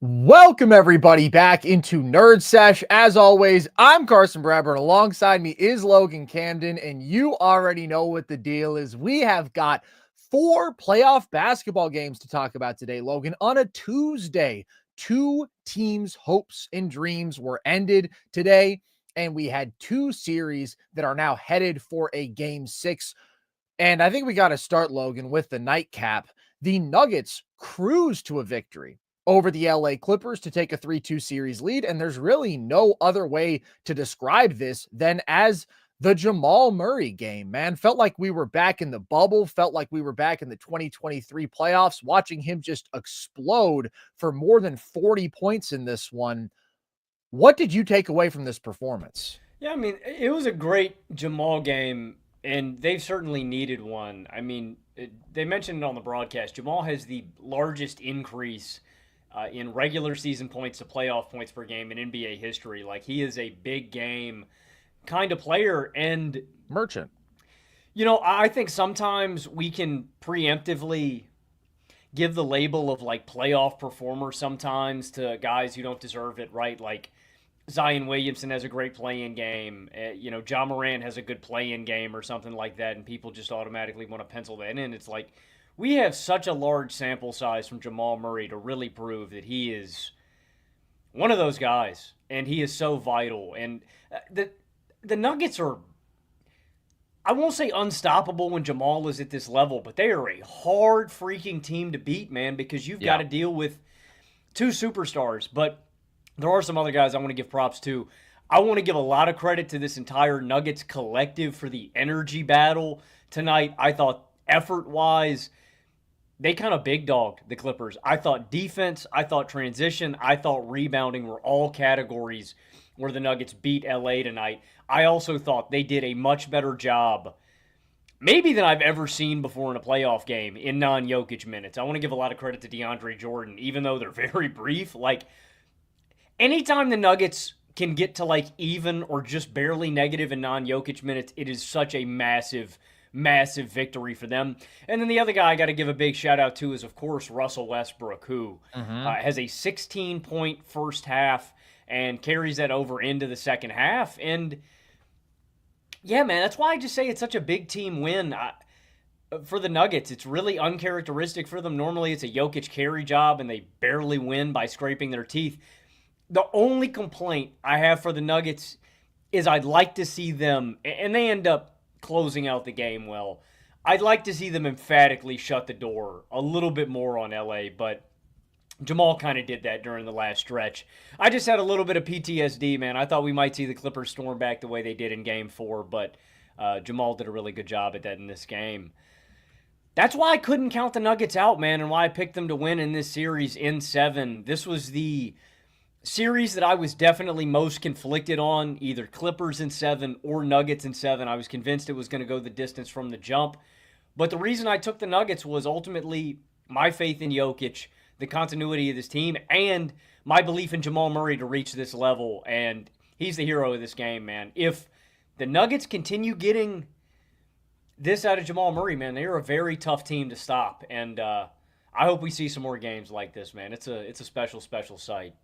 Welcome everybody back into Nerd Sesh. As always, I'm Carson Bradburn. Alongside me is Logan Camden, and you already know what the deal is. We have got 4 playoff basketball games to talk about today, Logan, on a Tuesday. 2 teams' hopes and dreams were ended today, and we had 2 series that are now headed for a game 6. And I think we got to start, Logan, with the nightcap. The Nuggets cruise to a victory over the LA Clippers to take a 3-2 series lead. And there's really no other way to describe this than as the Jamal Murray game, man. Felt like we were back in the bubble, felt like we were back in the 2023 playoffs, watching him just explode for more than 40 points in this one. What did you take away from this performance? Yeah, I mean, it was a great Jamal game, and they've certainly needed one. I mean, they mentioned it on the broadcast. Jamal has the largest increase in regular season points to playoff points per game in NBA history. Like, he is a big game kind of player. And, Merchant. I think sometimes we can preemptively give the label of like playoff performer sometimes to guys who don't deserve it, right? Like, Zion Williamson has a great play-in game. Ja Morant has a good play-in game or something like that, and people just automatically want to pencil that in. It's like we have such a large sample size from Jamal Murray to really prove that he is one of those guys, and he is so vital. And the Nuggets are, I won't say unstoppable when Jamal is at this level, but they are a hard freaking team to beat, man, because you've got to deal with 2 superstars, but there are some other guys I want to give props to. I want to give a lot of credit to this entire Nuggets collective for the energy battle tonight. I thought effort-wise, they kind of big dogged the Clippers. I thought defense, I thought transition, I thought rebounding were all categories where the Nuggets beat LA tonight. I also thought they did a much better job, maybe than I've ever seen before in a playoff game, in non-Jokic minutes. I want to give a lot of credit to DeAndre Jordan, even though they're very brief. Like, anytime the Nuggets can get to like even or just barely negative in non-Jokic minutes, it is such a massive, massive victory for them. And then the other guy I got to give a big shout out to is, of course, Russell Westbrook, who has a 16-point first half and carries that over into the second half. And yeah, man, that's why I just say it's such a big team win. For the Nuggets, it's really uncharacteristic for them. Normally, it's a Jokic carry job, and they barely win by scraping their teeth. The only complaint I have for the Nuggets is I'd like to see them, and they end up closing out the game well, I'd like to see them emphatically shut the door a little bit more on LA, but Jamal kind of did that during the last stretch. I just had a little bit of PTSD, man. I thought we might see the Clippers storm back the way they did in Game 4, but Jamal did a really good job at that in this game. That's why I couldn't count the Nuggets out, man, and why I picked them to win in this series in 7. This was the series that I was definitely most conflicted on, either Clippers in 7 or Nuggets in 7. I was convinced it was going to go the distance from the jump. But the reason I took the Nuggets was ultimately my faith in Jokic, the continuity of this team, and my belief in Jamal Murray to reach this level. And he's the hero of this game, man. If the Nuggets continue getting this out of Jamal Murray, man, they are a very tough team to stop. And I hope we see some more games like this, man. It's a special, special sight.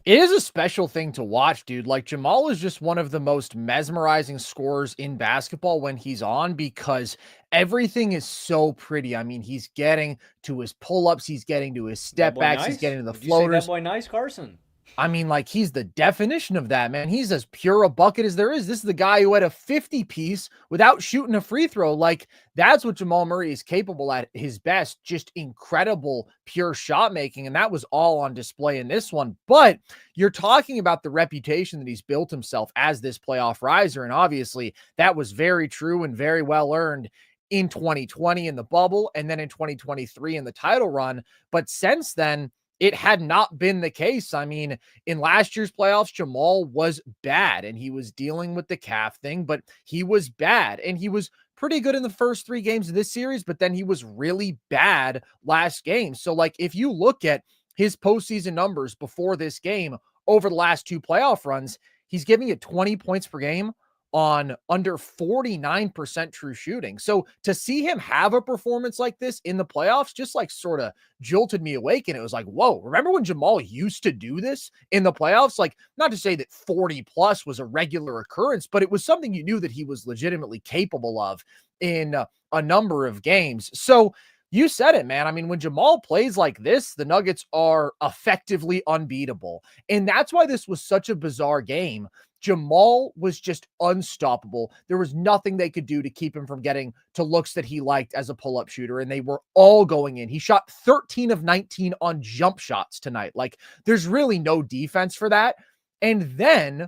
It is a special thing to watch, dude. Like, Jamal is just one of the most mesmerizing scorers in basketball when he's on, because everything is so pretty. I mean, he's getting to his pull-ups, he's getting to his step backs, Nice? he's getting to the Would you say that floaters. boy nice, Carson? I mean, like, he's the definition of that, man. He's as pure a bucket as there is. This is the guy who had a 50 piece without shooting a free throw. Like, that's what Jamal Murray is capable at his best. Just incredible, pure shot making. And that was all on display in this one. But you're talking about the reputation that he's built himself as this playoff riser. And obviously, that was very true and very well earned in 2020 in the bubble, and then in 2023 in the title run. But since then, it had not been the case. I mean, in last year's playoffs, Jamal was bad and he was dealing with the calf thing, but he was bad and he was pretty good in the first 3 games of this series, but then he was really bad last game. So, like, if you look at his postseason numbers before this game over the last 2 playoff runs, he's giving it 20 points per game, on under 49% true shooting. So to see him have a performance like this in the playoffs just like sort of jolted me awake. And it was like, whoa, remember when Jamal used to do this in the playoffs? Like, not to say that 40 plus was a regular occurrence, but it was something you knew that he was legitimately capable of in a number of games. So you said it, man. I mean, when Jamal plays like this, the Nuggets are effectively unbeatable. And that's why this was such a bizarre game. Jamal was just unstoppable. There was nothing they could do to keep him from getting to looks that he liked as a pull-up shooter, and they were all going in. He shot 13 of 19 on jump shots tonight. Like, there's really no defense for that. And then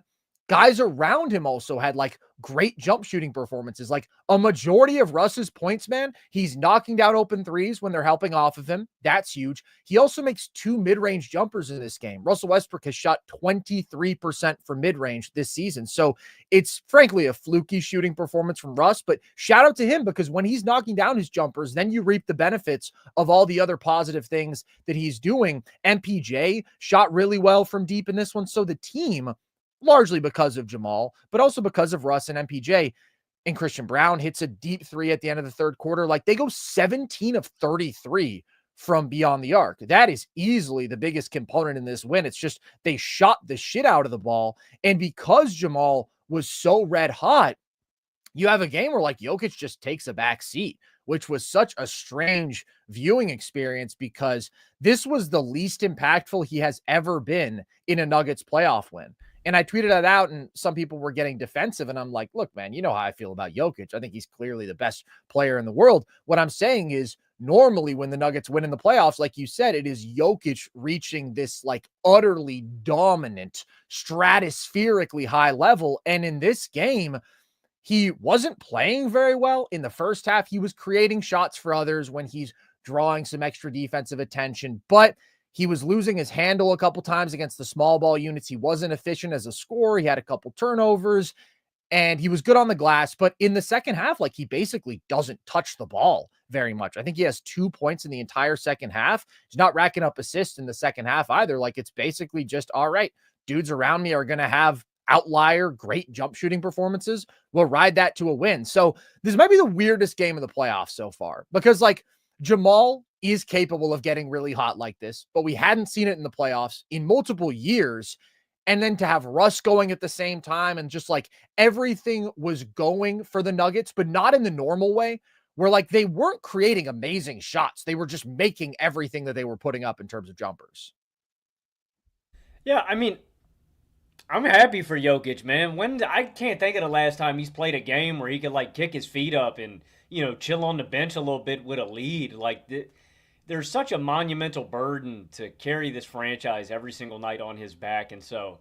guys around him also had like great jump shooting performances. Like a majority of Russ's points, man, he's knocking down open threes when they're helping off of him. That's huge. He also makes 2 mid-range jumpers in this game. Russell Westbrook has shot 23% from mid-range this season. So it's frankly a fluky shooting performance from Russ, but shout out to him, because when he's knocking down his jumpers, then you reap the benefits of all the other positive things that he's doing. MPJ shot really well from deep in this one. So the team, largely because of Jamal, but also because of Russ and MPJ. And Christian Brown hits a deep three at the end of the third quarter. Like, they go 17 of 33 from beyond the arc. That is easily the biggest component in this win. It's just they shot the shit out of the ball. And because Jamal was so red hot, you have a game where like Jokic just takes a back seat, which was such a strange viewing experience because this was the least impactful he has ever been in a Nuggets playoff win. And I tweeted that out, and some people were getting defensive. And I'm like, look, man, you know how I feel about Jokic. I think he's clearly the best player in the world. What I'm saying is, normally when the Nuggets win in the playoffs, like you said, it is Jokic reaching this like utterly dominant, stratospherically high level. And in this game, he wasn't playing very well in the first half. He was creating shots for others when he's drawing some extra defensive attention, but he was losing his handle a couple times against the small ball units. He wasn't efficient as a scorer. He had a couple turnovers, and he was good on the glass. But in the second half, like, he basically doesn't touch the ball very much. I think he has 2 points in the entire second half. He's not racking up assists in the second half either. Like, it's basically just, all right, dudes around me are going to have outlier great jump shooting performances. We'll ride that to a win. So this might be the weirdest game of the playoffs so far, because like Jamal is capable of getting really hot like this, but we hadn't seen it in the playoffs in multiple years. And then to have Russ going at the same time, and just like everything was going for the Nuggets, but not in the normal way, where like they weren't creating amazing shots. They were just making everything that they were putting up in terms of jumpers. Yeah, I mean, I'm happy for Jokic, man. I can't think of the last time he's played a game where he could like kick his feet up and, you know, chill on the bench a little bit with a lead. Like, there's such a monumental burden to carry this franchise every single night on his back. And so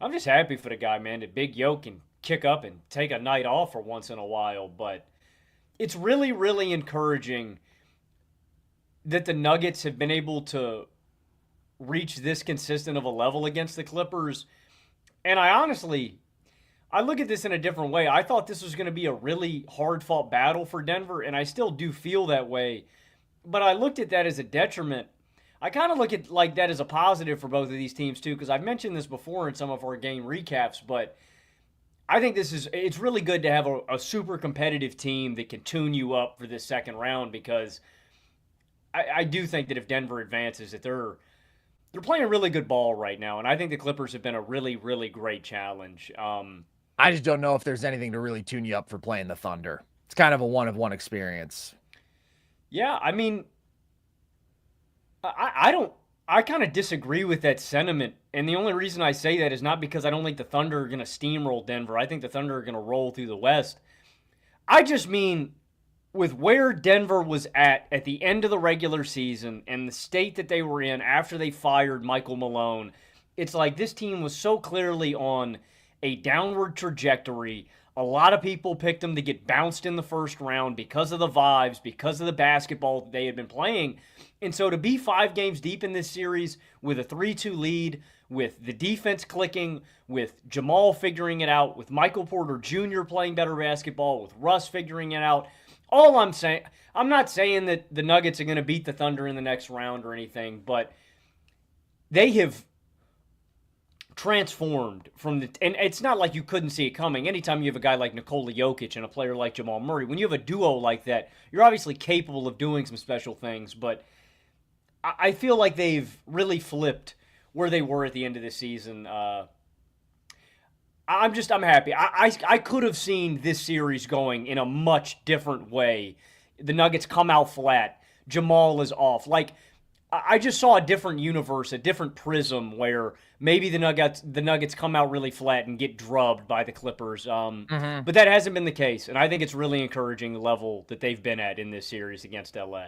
I'm just happy for the guy, man, that Big Yo can kick up and take a night off for once in a while. But it's really, really encouraging that the Nuggets have been able to reach this consistent of a level against the Clippers. And I look at this in a different way. I thought this was going to be a really hard-fought battle for Denver, and I still do feel that way. But I looked at that as a detriment. I kind of look at like that as a positive for both of these teams too, because I've mentioned this before in some of our game recaps, but I think it's really good to have a super competitive team that can tune you up for this second round, because I do think that if Denver advances, that they're playing really good ball right now, and I think the Clippers have been a really, really great challenge. I just don't know if there's anything to really tune you up for playing the Thunder. It's kind of a one-of-one experience. Yeah, I mean, I kind of disagree with that sentiment, and the only reason I say that is not because I don't think the Thunder are going to steamroll Denver. I think the Thunder are going to roll through the West. I just mean, with where Denver was at the end of the regular season and the state that they were in after they fired Michael Malone, it's like this team was so clearly on a downward trajectory. A lot of people picked them to get bounced in the first round because of the vibes, because of the basketball that they had been playing. And so to be 5 games deep in this series with a 3-2 lead, with the defense clicking, with Jamal figuring it out, with Michael Porter Jr. playing better basketball, with Russ figuring it out, all I'm saying, I'm not saying that the Nuggets are going to beat the Thunder in the next round or anything, but they have transformed from and it's not like you couldn't see it coming. Anytime you have a guy like Nikola Jokic and a player like Jamal Murray, when you have a duo like that, you're obviously capable of doing some special things, but I feel like they've really flipped where they were at the end of the season. I'm happy. I could have seen this series going in a much different way. The Nuggets come out flat. Jamal is off. Like, I just saw a different universe, a different prism where maybe the Nuggets come out really flat and get drubbed by the Clippers. But that hasn't been the case, and I think it's really encouraging the level that they've been at in this series against LA.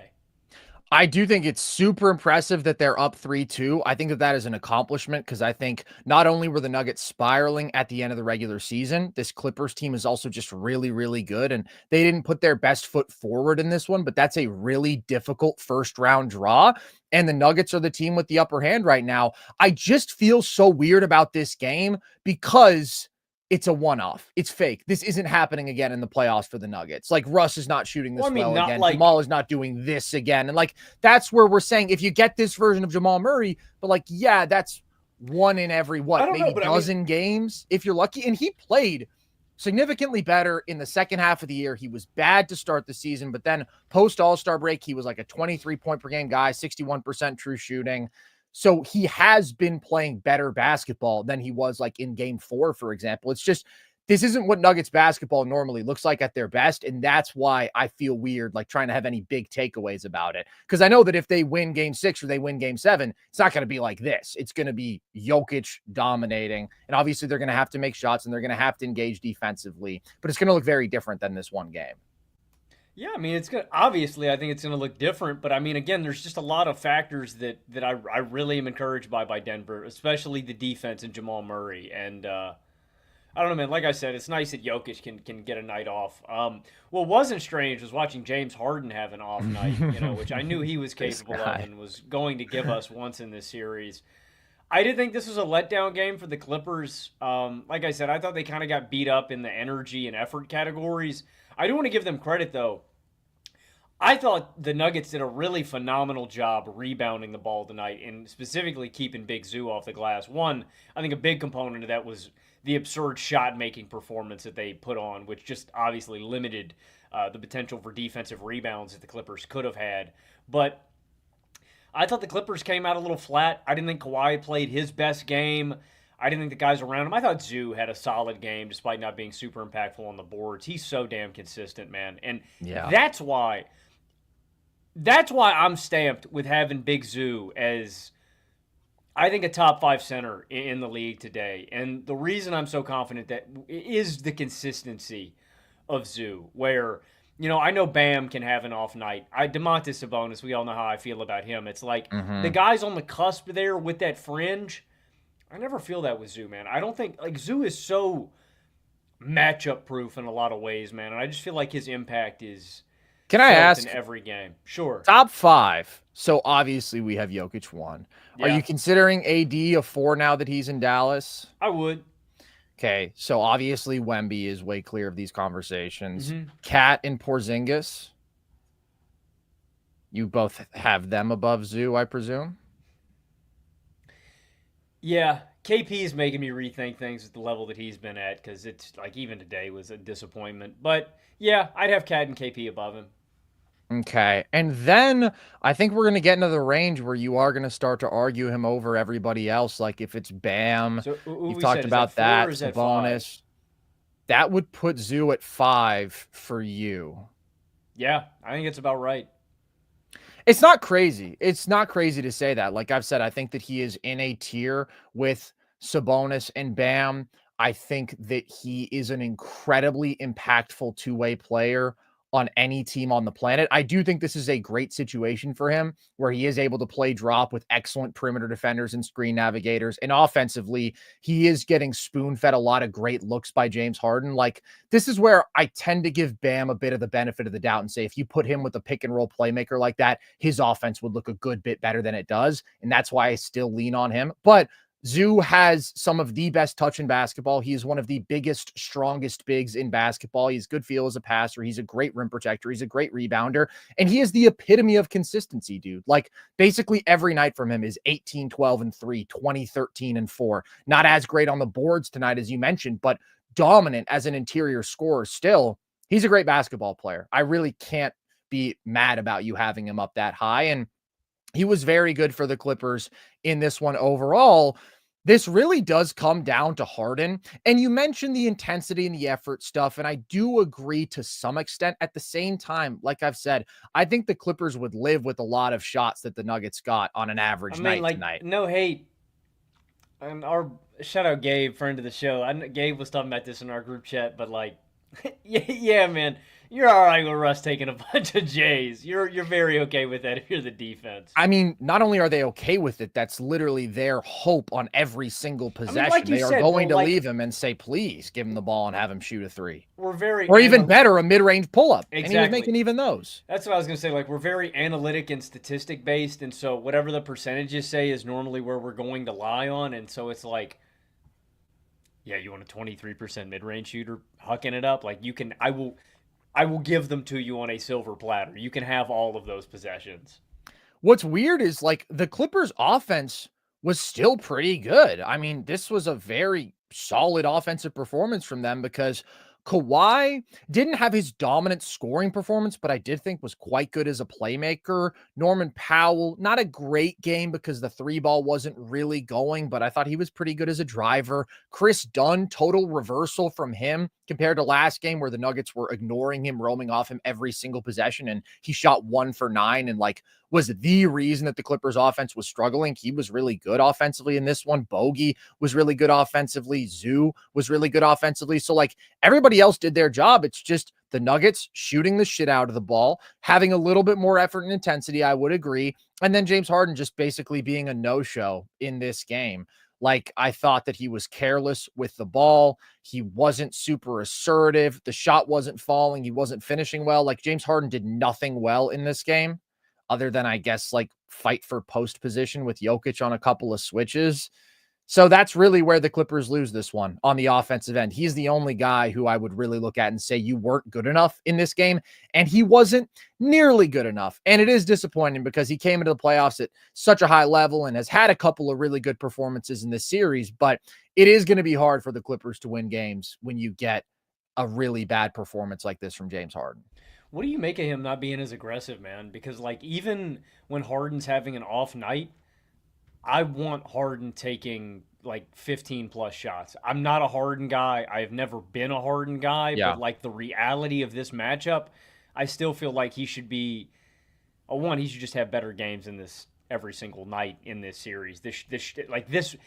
I do think it's super impressive that they're up 3-2. I think that is an accomplishment because I think not only were the Nuggets spiraling at the end of the regular season, this Clippers team is also just really, really good. And they didn't put their best foot forward in this one, but that's a really difficult first round draw. And the Nuggets are the team with the upper hand right now. I just feel so weird about this game because it's a one-off. It's fake. This isn't happening again in the playoffs for the Nuggets. Like, Russ is not shooting this again. Like, Jamal is not doing this again. And like, that's where we're saying if you get this version of Jamal Murray, but like, yeah, that's one in every maybe dozen games if you're lucky. And he played significantly better in the second half of the year. He was bad to start the season, but then post All-Star break, he was like a 23 point per game guy, 61% true shooting. So he has been playing better basketball than he was like in game 4, for example. It's just, this isn't what Nuggets basketball normally looks like at their best. And that's why I feel weird, like trying to have any big takeaways about it. Because I know that if they win game 6 or they win game 7, it's not going to be like this. It's going to be Jokic dominating. And obviously they're going to have to make shots and they're going to have to engage defensively. But it's going to look very different than this one game. Yeah, I mean, it's good. Obviously, I think it's going to look different, but I mean, again, there's just a lot of factors that I really am encouraged by Denver, especially the defense and Jamal Murray. And I don't know, man. Like I said, it's nice that Jokic can get a night off. What wasn't strange was watching James Harden have an off night, which I knew he was capable of and was going to give us once in this series. I did think this was a letdown game for the Clippers. Like I said, I thought they kind of got beat up in the energy and effort categories. I do want to give them credit, though. I thought the Nuggets did a really phenomenal job rebounding the ball tonight and specifically keeping Big Zoo off the glass. One, I think a big component of that was the absurd shot-making performance that they put on, which just obviously limited the potential for defensive rebounds that the Clippers could have had. But I thought the Clippers came out a little flat. I didn't think Kawhi played his best game. I didn't think the guys around him. I thought Zoo had a solid game despite not being super impactful on the boards. He's so damn consistent, man. And that's why I'm stamped with having Big Zoo as, I think, a top 5 center in the league today. And the reason I'm so confident that is the consistency of Zoo, where, I know Bam can have an off night. Domantas Sabonis, we all know how I feel about him. It's like the guys on the cusp there with that fringe, I never feel that with Zoo, man. I don't think, Zoo is so matchup proof in a lot of ways, man. And I just feel like his impact is, can I ask, in every game? Sure. Top 5. So obviously we have Jokic 1. Yeah. Are you considering AD a 4 now that he's in Dallas? I would. Okay, so obviously Wemby is way clear of these conversations. Cat and Porzingis, you both have them above Zoo, I presume? Yeah, KP is making me rethink things at the level that he's been at, because it's like even today was a disappointment. But yeah, I'd have Cat and KP above him. Okay, and then I think we're going to get into the range where you are going to start to argue him over everybody else. Like if it's Bam, so, you've talked about that, the bonus. That would put Zoo at 5 for you. Yeah, I think it's about right. It's not crazy. It's not crazy to say that. Like I've said, I think that he is in a tier with Sabonis and Bam. I think that he is an incredibly impactful two-way player on any team on the planet. I do think this is a great situation for him where he is able to play drop with excellent perimeter defenders and screen navigators. And offensively, he is getting spoon-fed a lot of great looks by James Harden. Like, this is where I tend to give Bam a bit of the benefit of the doubt and say, if you put him with a pick and roll playmaker like that, his offense would look a good bit better than it does. And that's why I still lean on him. But Zoo has some of the best touch in basketball. He is one of the biggest, strongest bigs in basketball. He's good feel as a passer. He's a great rim protector. He's a great rebounder. And he is the epitome of consistency, dude. Like, basically every night from him is 18, 12, and 3, 20, 13, and 4. Not as great on the boards tonight, as you mentioned, but dominant as an interior scorer still. He's a great basketball player. I really can't be mad about you having him up that high. And he was very good for the Clippers in this one overall. This really does come down to Harden. And you mentioned the intensity and the effort stuff, and I do agree to some extent. At the same time, like I've said, I think the Clippers would live with a lot of shots that the Nuggets got on an average night tonight. No hate. And our shout out Gabe, friend of the show. Gabe was talking about this in our group chat, but like, yeah, man, you're all right with Russ taking a bunch of J's. You're very okay with that if you're the defense. I mean, not only are they okay with it, that's literally their hope on every single possession. Like they are said, going bro, to leave him and say, please give him the ball and have him shoot a 3. We're very, or even better, a mid-range pull-up. Exactly. And he was making even those. That's what I was going to say. Like, we're very analytic and statistic based. And so whatever the percentages say is normally where we're going to lie on. And so it's like, yeah, you want a 23% mid-range shooter hucking it up? Like, you can, I will give them to you on a silver platter. You can have all of those possessions. What's weird is, like, the Clippers offense was still pretty good. I mean, this was a very solid offensive performance from them because Kawhi didn't have his dominant scoring performance, but I did think was quite good as a playmaker. Norman Powell, not a great game because the 3-ball wasn't really going, but I thought he was pretty good as a driver. Chris Dunn, total reversal from him compared to last game where the Nuggets were ignoring him, roaming off him every single possession, and he shot 1 for 9 and like was the reason that the Clippers offense was struggling. He was really good offensively in this one. Bogey was really good offensively. Zoo was really good offensively. So like everybody else did their job. It's just the Nuggets shooting the shit out of the ball, having a little bit more effort and intensity, I would agree. And then James Harden just basically being a no-show in this game. Like, I thought that he was careless with the ball. He wasn't super assertive. The shot wasn't falling. He wasn't finishing well. Like, James Harden did nothing well in this game other than, I guess, like fight for post position with Jokic on a couple of switches. So that's really where the Clippers lose this one on the offensive end. He's the only guy who I would really look at and say you weren't good enough in this game, and he wasn't nearly good enough. And it is disappointing because he came into the playoffs at such a high level and has had a couple of really good performances in this series, but it is going to be hard for the Clippers to win games when you get a really bad performance like this from James Harden. What do you make of him not being as aggressive, man? Because like even when Harden's having an off night, I want Harden taking like 15 plus shots. I'm not a Harden guy. I've never been a Harden guy, but like the reality of this matchup, I still feel like he should be he should just have better games in this every single night in this series. This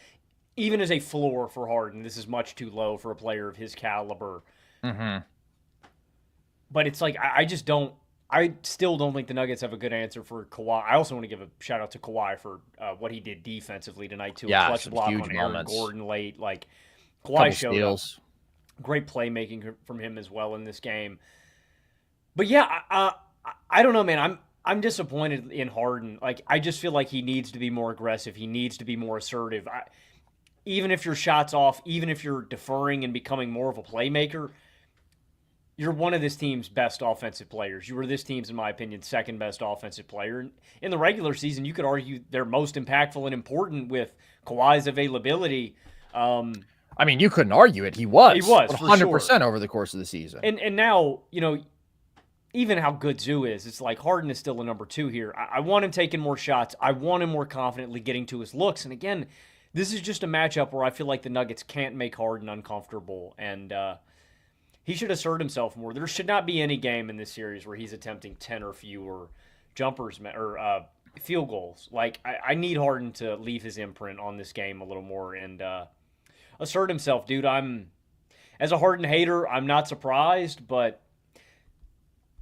even as a floor for Harden, this is much too low for a player of his caliber. Mm-hmm. But it's like I still don't think the Nuggets have a good answer for Kawhi. I also want to give a shout out to Kawhi for what he did defensively tonight too. Yeah, a clutch block on Aaron Gordon late. Like Kawhi showed steals. Up. Great playmaking from him as well in this game. But yeah, I don't know, man. I'm disappointed in Harden. Like I just feel like he needs to be more aggressive. He needs to be more assertive. Even if your shot's off, even if you're deferring and becoming more of a playmaker, you're one of this team's best offensive players. You were this team's, in my opinion, second best offensive player. In the regular season, you could argue they're most impactful and important with Kawhi's availability. I mean, you couldn't argue it. He was. He was 100% sure. over the course of the season. And now, you know, even how good Zoo is, it's like Harden is still a number 2 here. I want him taking more shots. I want him more confidently getting to his looks. And again, this is just a matchup where I feel like the Nuggets can't make Harden uncomfortable. And he should assert himself more. There should not be any game in this series where he's attempting 10 or fewer jumpers or field goals. Like, I need Harden to leave his imprint on this game a little more and assert himself, dude. As a Harden hater, I'm not surprised, but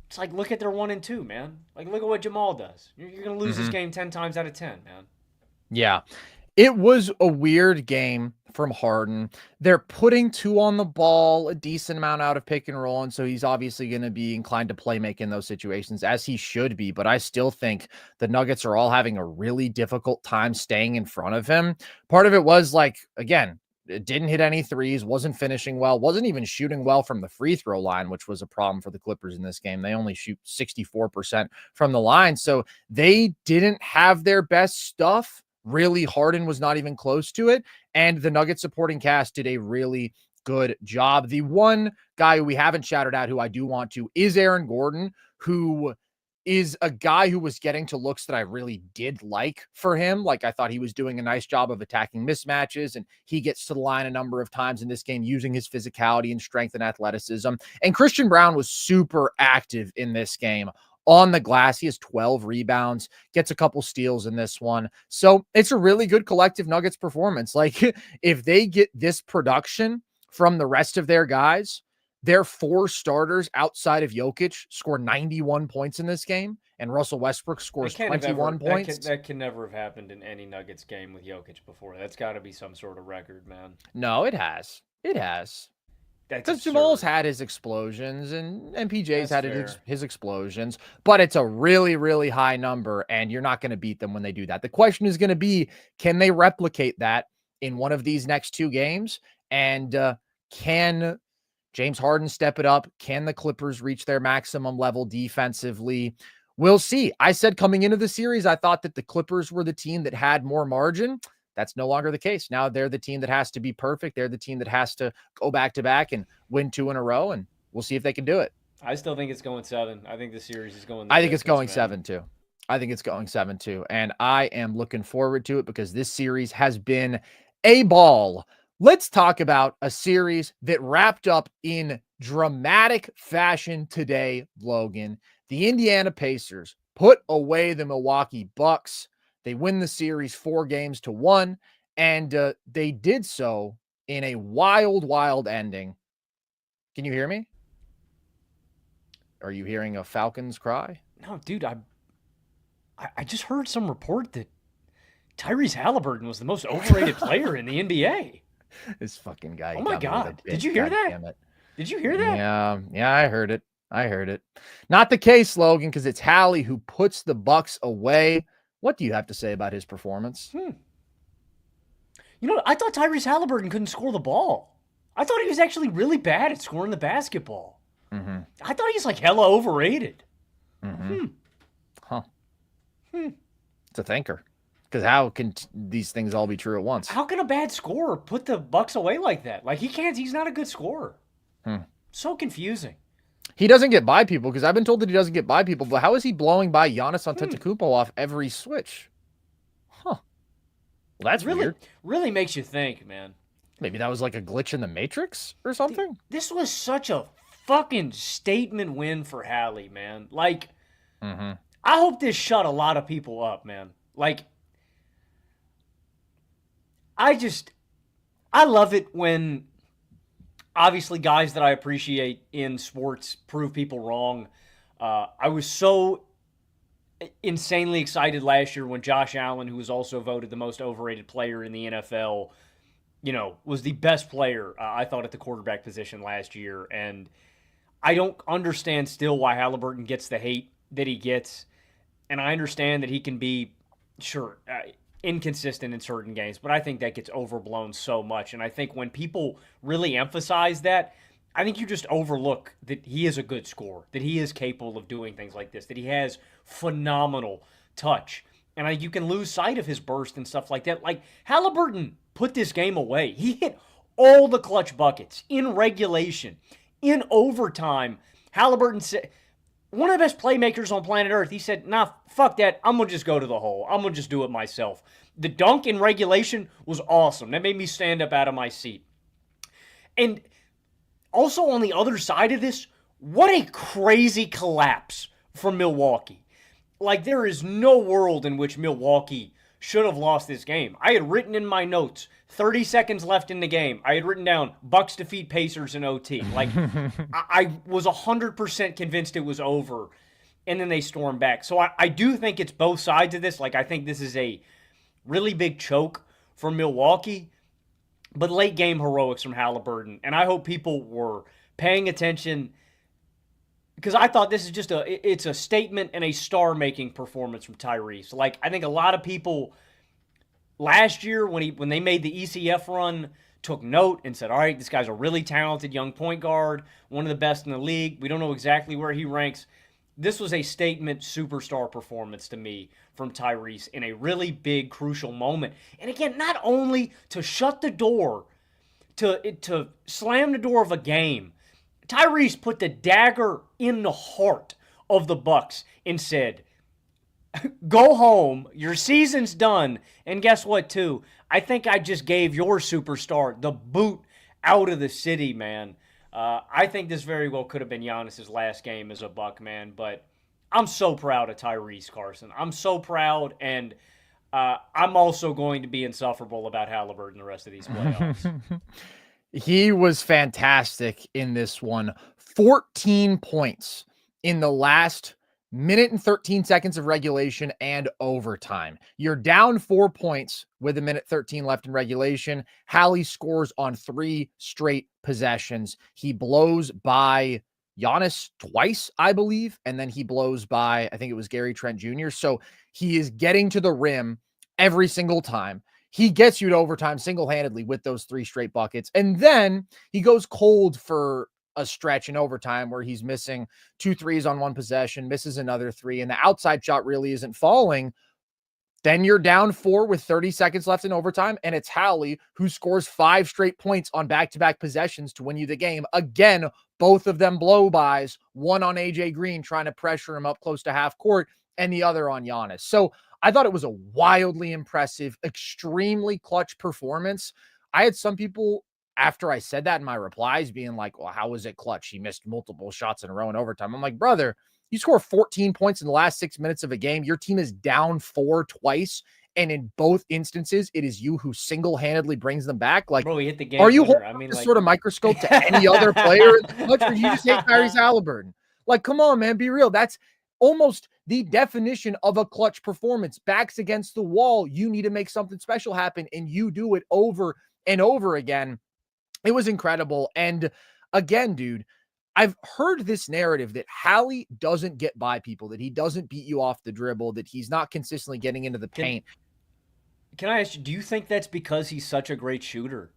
it's like, look at their 1 and 2, man. Like, look at what Jamal does. You're going to lose this game 10 times out of 10, man. Yeah. It was a weird game from Harden. They're putting 2 on the ball, a decent amount out of pick and roll, and so he's obviously going to be inclined to play make in those situations, as he should be, but I still think the Nuggets are all having a really difficult time staying in front of him. Part of it was, like, again, it didn't hit any threes, wasn't finishing well, wasn't even shooting well from the free throw line, which was a problem for the Clippers in this game. They only shoot 64% from the line, so they didn't have their best stuff. Really, Harden was not even close to it, and the Nuggets supporting cast did a really good job. The one guy who we haven't shouted out, who I do want to, is Aaron Gordon, who is a guy who was getting to looks that I really did like for him. Like, I thought he was doing a nice job of attacking mismatches, and he gets to the line a number of times in this game using his physicality and strength and athleticism. And Christian Braun was super active in this game on the glass. He has 12 rebounds, gets a couple steals in this one. So it's a really good collective Nuggets performance. Like, if they get this production from the rest of their guys, their 4 starters outside of Jokic score 91 points in this game, and Russell Westbrook scores 21 points. That can never have happened in any Nuggets game with Jokic before. That's got to be some sort of record, man. No, it has. It has. Because Jamal's had his explosions, and PJ's had his explosions, but it's a really, really high number, and you're not going to beat them when they do that. The question is going to be, can they replicate that in one of these next 2 games? And can James Harden step it up? Can the Clippers reach their maximum level defensively? We'll see. I said coming into the series, I thought that the Clippers were the team that had more margin. That's no longer the case. Now they're the team that has to be perfect. They're the team that has to go back-to-back and win 2 in a row, and we'll see if they can do it. I still think it's going 7. I think the series is going. I think it's going 7 too. I think it's going 7 too, and I am looking forward to it because this series has been a ball. Let's talk about a series that wrapped up in dramatic fashion today, Logan. The Indiana Pacers put away the Milwaukee Bucks. They win the series 4-1, and they did so in a wild, wild ending. Can you hear me? Are you hearing a Falcons cry? No, dude, I just heard some report that Tyrese Haliburton was the most overrated player in the NBA. This fucking guy. Oh my God. Did you hear that? Damn it. Did you hear that? Yeah, I heard it. Not the case, Logan, because it's Hallie who puts the Bucks away. What do you have to say about his performance? You know, I thought Tyrese Haliburton couldn't score the ball. I thought he was actually really bad at scoring the basketball. Mm-hmm. I thought he's like hella overrated. Mm-hmm. Huh. It's a thinker. Because how can these things all be true at once? How can a bad scorer put the Bucks away like that? Like, he's not a good scorer. So confusing. He doesn't get by people, because I've been told that he doesn't get by people, but how is he blowing by Giannis Antetokounmpo off every switch? Well, that's weird. Really makes you think, man. Maybe that was like a glitch in the Matrix or something? This was such a fucking statement win for Hallie, man. Like, I hope this shut a lot of people up, man. Like, I love it when, obviously, guys that I appreciate in sports prove people wrong. I was so insanely excited last year when Josh Allen, who was also voted the most overrated player in the NFL, was the best player, I thought, at the quarterback position last year. And I don't understand still why Haliburton gets the hate that he gets. And I understand that he can be, inconsistent in certain games, but I think that gets overblown so much. And I think when people really emphasize that, I think you just overlook that he is a good scorer, that he is capable of doing things like this, that he has phenomenal touch. And you can lose sight of his burst and stuff like that. Like, Haliburton put this game away. He hit all the clutch buckets in regulation, in overtime. Haliburton said, one of the best playmakers on planet Earth, he said, nah, fuck that. I'm going to just go to the hole. I'm going to just do it myself. The dunk in regulation was awesome. That made me stand up out of my seat. And also on the other side of this, what a crazy collapse from Milwaukee. Like, there is no world in which Milwaukee should have lost this game. I had written in my notes, 30 seconds left in the game. I had written down, Bucks defeat Pacers in OT. Like, I was 100% convinced it was over, and then they stormed back. So I do think it's both sides of this. Like, I think this is a really big choke from Milwaukee, but late game heroics from Haliburton. And I hope people were paying attention because I thought this is just it's a statement and a star-making performance from Tyrese. Like, I think a lot of people last year when they made the ECF run took note and said, all right, this guy's a really talented young point guard, one of the best in the league. We don't know exactly where he ranks. This was a statement superstar performance to me from Tyrese in a really big, crucial moment. And again, not only to shut the door, to slam the door of a game, Tyrese put the dagger in the heart of the Bucks and said, go home, your season's done. And guess what, too? I think I just gave your superstar the boot out of the city, man. I think this very well could have been Giannis's last game as a Buck, man. But I'm so proud of Tyrese, Carson. I'm so proud, and I'm also going to be insufferable about Haliburton the rest of these playoffs. He was fantastic in this one. 14 points in the last minute and 13 seconds of regulation and overtime. You're down 4 points with a minute 13 left in regulation. Hallie scores on 3 straight possessions. He blows by Giannis twice, I believe, and then he blows by, I think it was Gary Trent Jr. So he is getting to the rim every single time. He gets you to overtime single-handedly with those 3 straight buckets. And then he goes cold for a stretch in overtime where he's missing 2 threes on one possession, misses another 3, and the outside shot really isn't falling. Then you're down 4 with 30 seconds left in overtime, and it's Hallie who scores 5 straight points on back-to-back possessions to win you the game. Again, both of them blow-bys, one on AJ Green trying to pressure him up close to half court, and the other on Giannis. So I thought it was a wildly impressive, extremely clutch performance. I had some people, after I said that in my replies, being like, well, how was it clutch? He missed multiple shots in a row in overtime. I'm like, brother, you score 14 points in the last 6 minutes of a game. Your team is down 4 twice. And in both instances, it is you who single-handedly brings them back. Like, bro, he hit the game are you winner. holding this sort of microscope to any other player in the clutch, or you just hate Tyrese Haliburton? Like, come on, man, be real. That's almost the definition of a clutch performance. Backs against the wall, you need to make something special happen, and you do it over and over again. It was incredible. And again, dude, I've heard this narrative that Hallie doesn't get by people, that he doesn't beat you off the dribble, that he's not consistently getting into the paint. Can I ask you, do you think that's because he's such a great shooter?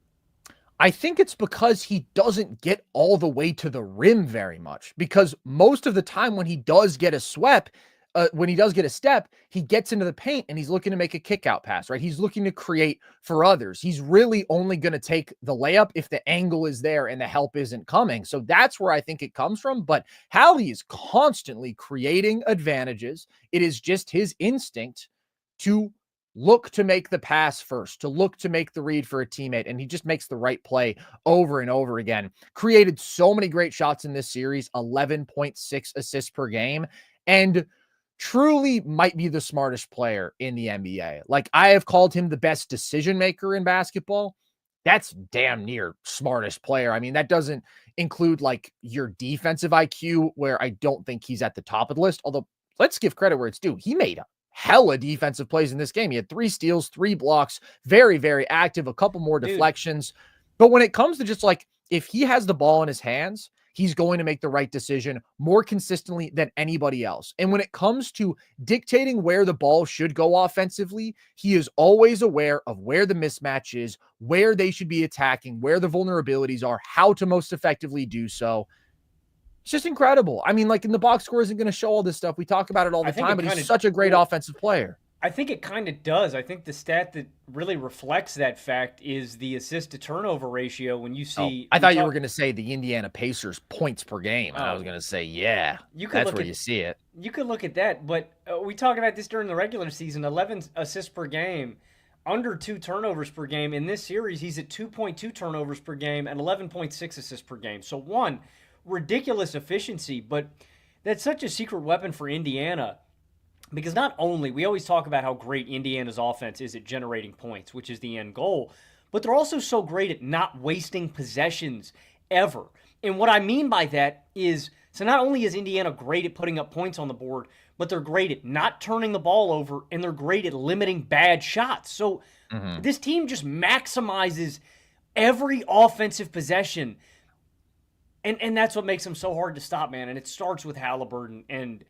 I think it's because he doesn't get all the way to the rim very much, because most of the time when he does get a step, he gets into the paint and he's looking to make a kick out pass, right? He's looking to create for others. He's really only going to take the layup if the angle is there and the help isn't coming. So that's where I think it comes from. But Hallie is constantly creating advantages. It is just his instinct to look to make the pass first, to look to make the read for a teammate, and he just makes the right play over and over again. Created so many great shots in this series, 11.6 assists per game, and truly might be the smartest player in the NBA. Like, I have called him the best decision maker in basketball. That's damn near smartest player. I mean, that doesn't include like your defensive IQ, where I don't think he's at the top of the list, although let's give credit where it's due. He made hella defensive plays in this game. He had 3 steals, 3 blocks, very, very active, a couple more deflections. But when it comes to just like, if he has the ball in his hands, he's going to make the right decision more consistently than anybody else. And when it comes to dictating where the ball should go offensively, he is always aware of where the mismatch is, where they should be attacking, where the vulnerabilities are, how to most effectively do so. It's just incredible. I mean, like, in the box score isn't going to show all this stuff. We talk about it all the time, but he's such a great offensive player. I think it kind of does. I think the stat that really reflects that fact is the assist to turnover ratio. When you see, I thought you were going to say the Indiana Pacers points per game. And I was going to say, yeah, that's where you see it. You could look at that, but we talked about this during the regular season, 11 assists per game, under 2 turnovers per game. In this series, he's at 2.2 turnovers per game and 11.6 assists per game. So one, ridiculous efficiency, but that's such a secret weapon for Indiana. Because not only, we always talk about how great Indiana's offense is at generating points, which is the end goal, but they're also so great at not wasting possessions ever. And what I mean by that is, so not only is Indiana great at putting up points on the board, but they're great at not turning the ball over, and they're great at limiting bad shots. So Mhm. This team just maximizes every offensive possession. And that's what makes them so hard to stop, man. And it starts with Haliburton. And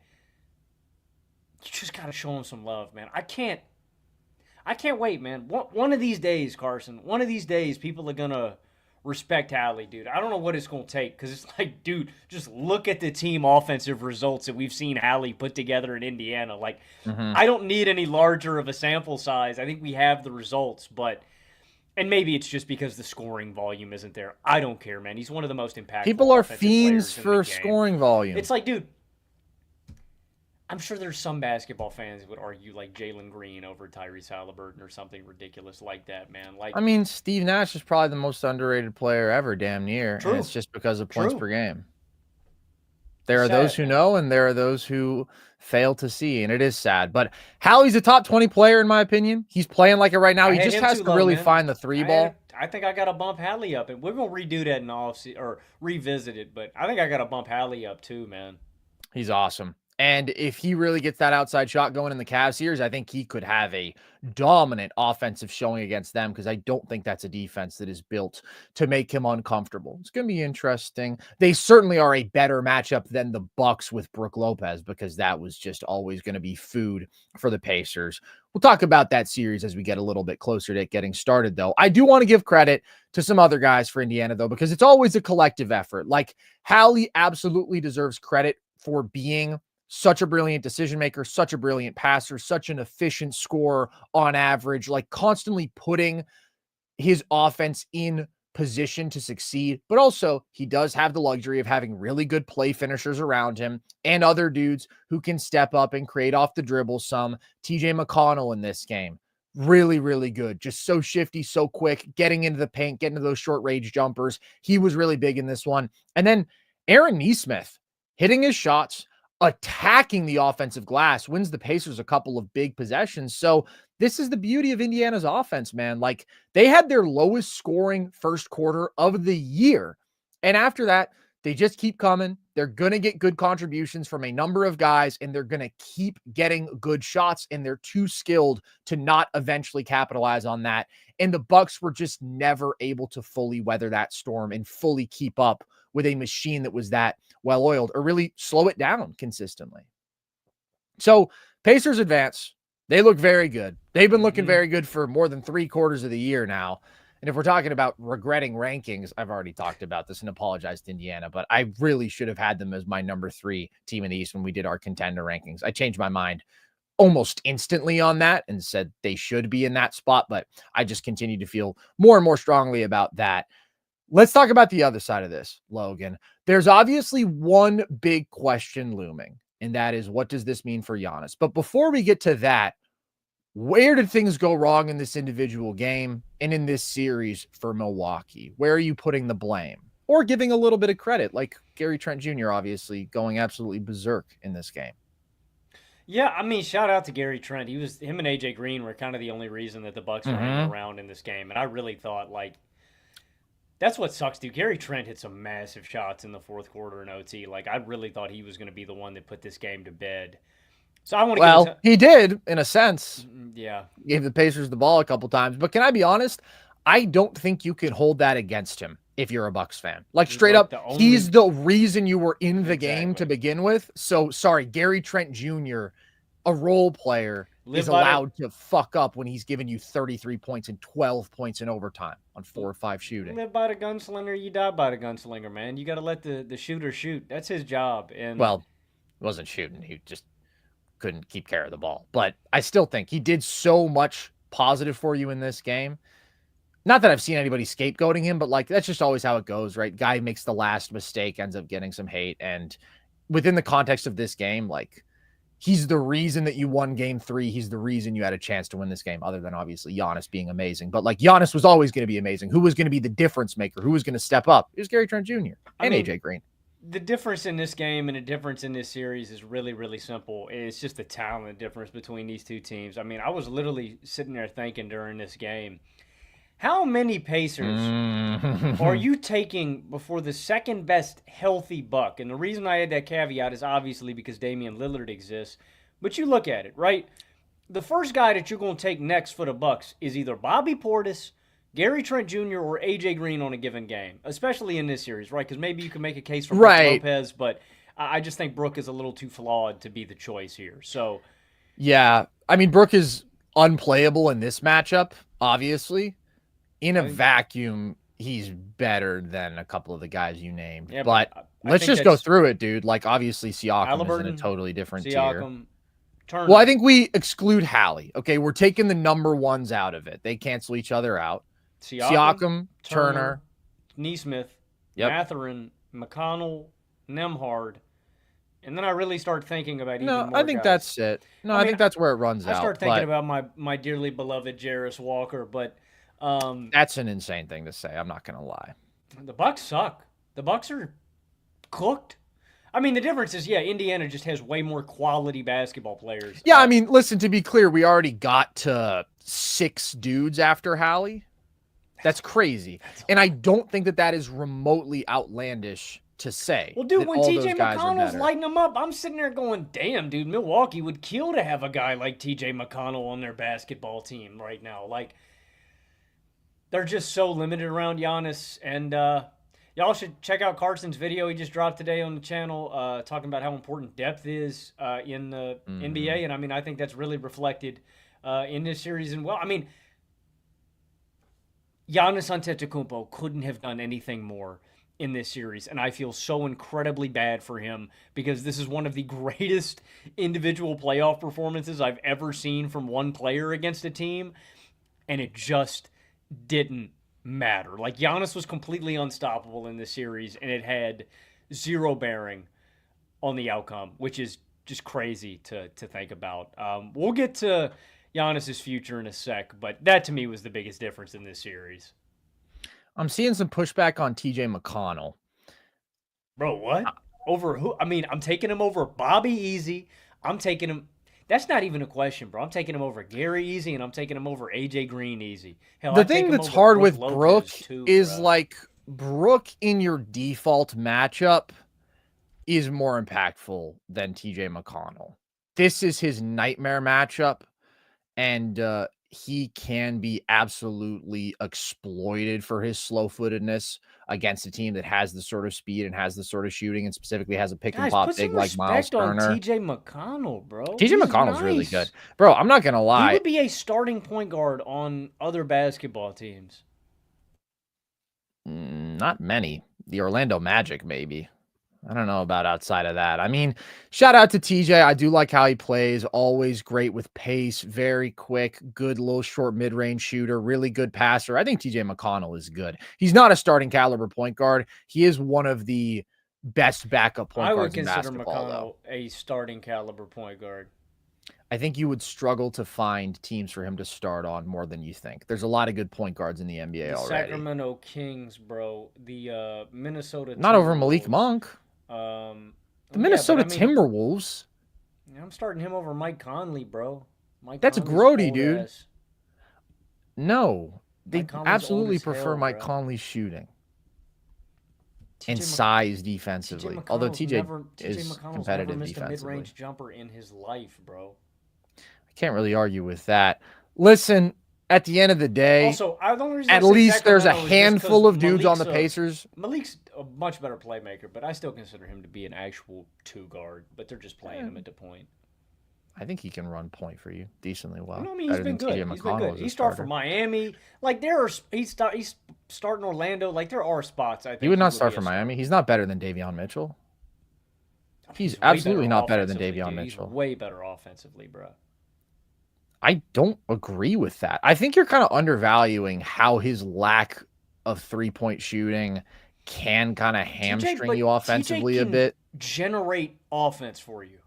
you just got to show him some love, man. I can't wait, man. One of these days, Carson, one of these days, people are going to respect Hallie, dude. I don't know what it's going to take because it's like, dude, just look at the team offensive results that we've seen Hallie put together in Indiana. Like, I don't need any larger of a sample size. I think we have the results, and maybe it's just because the scoring volume isn't there. I don't care, man. He's one of the most impactful People are offensive fiends players in for the game. scoring volume. It's like, dude, I'm sure there's some basketball fans that would argue like Jalen Green over Tyrese Haliburton or something ridiculous like that, man. Like, I mean, Steve Nash is probably the most underrated player ever, damn near. True. And it's just because of points True. per game. There are Sad, those who man. know, and there are those who fail to see, and it is sad. But Hallie's a top 20 player, in my opinion. He's playing like it right now. I He had just him has too to low, really man. find the three ball. I think I got to bump Hallie up, and we're gonna redo that in the offseason or revisit it. But I think I got to bump Hallie up too, man. He's awesome. And if he really gets that outside shot going in the Cavs series, I think he could have a dominant offensive showing against them because I don't think that's a defense that is built to make him uncomfortable. It's going to be interesting. They certainly are a better matchup than the Bucks with Brook Lopez because that was just always going to be food for the Pacers. We'll talk about that series as we get a little bit closer to it getting started, though. I do want to give credit to some other guys for Indiana, though, because it's always a collective effort. Like, Hallie absolutely deserves credit for being such a brilliant decision maker, such a brilliant passer, such an efficient scorer on average, like constantly putting his offense in position to succeed. But also, he does have the luxury of having really good play finishers around him and other dudes who can step up and create off the dribble some. TJ McConnell in this game, really, really good. Just so shifty, so quick, getting into the paint, getting to those short range jumpers. He was really big in this one. And then Aaron Nesmith hitting his shots, attacking the offensive glass, wins the Pacers a couple of big possessions. So this is the beauty of Indiana's offense, man. Like, they had their lowest scoring first quarter of the year. And after that, they just keep coming. They're going to get good contributions from a number of guys, and they're going to keep getting good shots, and they're too skilled to not eventually capitalize on that. And the Bucks were just never able to fully weather that storm and fully keep up with a machine that was that well-oiled or really slow it down consistently. So Pacers advance. They look very good. They've been looking very good for more than 3/4 of the year now. And if we're talking about regretting rankings, I've already talked about this and apologized to Indiana, but I really should have had them as my number 3 team in the East when we did our contender rankings. I changed my mind almost instantly on that and said they should be in that spot, but I just continue to feel more and more strongly about that. Let's talk about the other side of this, Logan. There's obviously one big question looming, and that is, what does this mean for Giannis? But before we get to that, where did things go wrong in this individual game and in this series for Milwaukee? Where are you putting the blame? Or giving a little bit of credit, like Gary Trent Jr. obviously going absolutely berserk in this game. Yeah, I mean, shout out to Gary Trent. Him and AJ Green were kind of the only reason that the Bucks were hanging around in this game. And I really thought, like, that's what sucks, dude. Gary Trent hit some massive shots in the fourth quarter in OT. Like, I really thought he was going to be the one that put this game to bed. So I want to. Well, he did in a sense. Yeah, gave the Pacers the ball a couple times. But can I be honest? I don't think you can hold that against him if you're a Bucks fan. Like, straight up, he's the reason you were in the game to begin with. So sorry, Gary Trent Jr., a role player, is allowed to fuck up when he's giving you 33 points and 12 points in overtime on 4 or 5 shooting. Live by the gunslinger, you die by the gunslinger, man. You got to let the shooter shoot. That's his job. And well, he wasn't shooting. He just couldn't keep care of the ball. But I still think he did so much positive for you in this game. Not that I've seen anybody scapegoating him, but like, that's just always how it goes, right? Guy makes the last mistake, ends up getting some hate. And within the context of this game, like, he's the reason that you won game 3. He's the reason you had a chance to win this game, other than obviously Giannis being amazing. But like, Giannis was always going to be amazing. Who was going to be the difference maker? Who was going to step up? It was Gary Trent Jr. and AJ Green. The difference in this game and the difference in this series is really, really simple. It's just the talent difference between these two teams. I mean, I was literally sitting there thinking during this game, how many Pacers are you taking before the second best healthy Buck? And the reason I had that caveat is obviously because Damian Lillard exists. But you look at it, right? the first guy that you're going to take next for the Bucks is either Bobby Portis, Gary Trent Jr., or AJ Green on a given game, especially in this series, right? Because maybe you can make a case for Brook Lopez, but I just think Brook is a little too flawed to be the choice here. So, yeah, I mean, Brook is unplayable in this matchup, obviously. In a vacuum, he's better than a couple of the guys you named. Yeah, but let's just go through it, dude. Like, obviously, Siakam is in a totally different tier. Turner. Well, I think we exclude Hallie. Okay, we're taking the number ones out of it. They cancel each other out. Siakam, Turner, Nesmith, Mathurin, McConnell, Nembhard. And then I really start thinking about even more I think guys. That's it. No, I think that's where it runs out. I start thinking about my dearly beloved Jarris Walker, but that's an insane thing to say. I'm not going to lie. The Bucks suck. The Bucks are cooked. I mean, the difference is, Indiana just has way more quality basketball players. Yeah, I mean, listen, to be clear, we already got to 6 dudes after Hallie. That's crazy. And I don't think that is remotely outlandish to say. Well, dude, when TJ McConnell's lighting them up, I'm sitting there going, damn, dude, Milwaukee would kill to have a guy like TJ McConnell on their basketball team right now. Like, they're just so limited around Giannis. And y'all should check out Carson's video he just dropped today on the channel talking about how important depth is in the NBA. And, I mean, I think that's really reflected in this series. And, well, I mean, Giannis Antetokounmpo couldn't have done anything more in this series, and I feel so incredibly bad for him because this is one of the greatest individual playoff performances I've ever seen from one player against a team, and it just didn't matter. Like, Giannis was completely unstoppable in this series, and it had zero bearing on the outcome, which is just crazy to think about. We'll get to Giannis's future in a sec, but that to me was the biggest difference in this series. I'm seeing some pushback on TJ McConnell. Bro, what? Over who? I mean, I'm taking him over Bobby Easy. I'm taking him. That's not even a question, bro. I'm taking him over Gary Easy, and I'm taking him over AJ Green Easy. Hell, the thing that's hard with Brook is, like, Brook in your default matchup is more impactful than TJ McConnell. This is his nightmare matchup. And he can be absolutely exploited for his slow-footedness against a team that has the sort of speed and has the sort of shooting, and specifically has a pick-and-pop big like Miles Turner. TJ McConnell, bro. TJ McConnell's really good. Bro, I'm not going to lie. He would be a starting point guard on other basketball teams. Not many. The Orlando Magic, maybe. I don't know about outside of that. I mean, shout out to TJ. I do like how he plays. Always great with pace, very quick, good little short mid-range shooter, really good passer. I think TJ McConnell is good. He's not a starting caliber point guard. He is one of the best backup point guards in basketball. I would consider McConnell a starting caliber point guard. I think you would struggle to find teams for him to start on more than you think. There's a lot of good point guards in the NBA already. Sacramento Kings, bro. The Minnesota Not over Malik Monk. The Minnesota Timberwolves. I'm starting him over Mike Conley, bro. That's grody, dude. No, they absolutely prefer Mike Conley's shooting and size defensively. Although TJ is competitive defensively. Missed a mid-range jumper in his life, bro. I can't really argue with that. Listen, at the end of the day, also, at least there's a handful of dudes on the Pacers. Malik's a much better playmaker, but I still consider him to be an actual 2-guard, but they're just playing him at the point. I think he can run point for you decently well. No, I mean, he's been good. He started for Miami. Like, he's starting Orlando. Like, there are spots, I think. He would not start for Miami. He's not better than Davion Mitchell. He's absolutely not better than Davion Mitchell. He's way better offensively, bro. I don't agree with that. I think you're kind of undervaluing how his lack of three-point shooting can kind of hamstring you offensively a bit. Generate offense for you.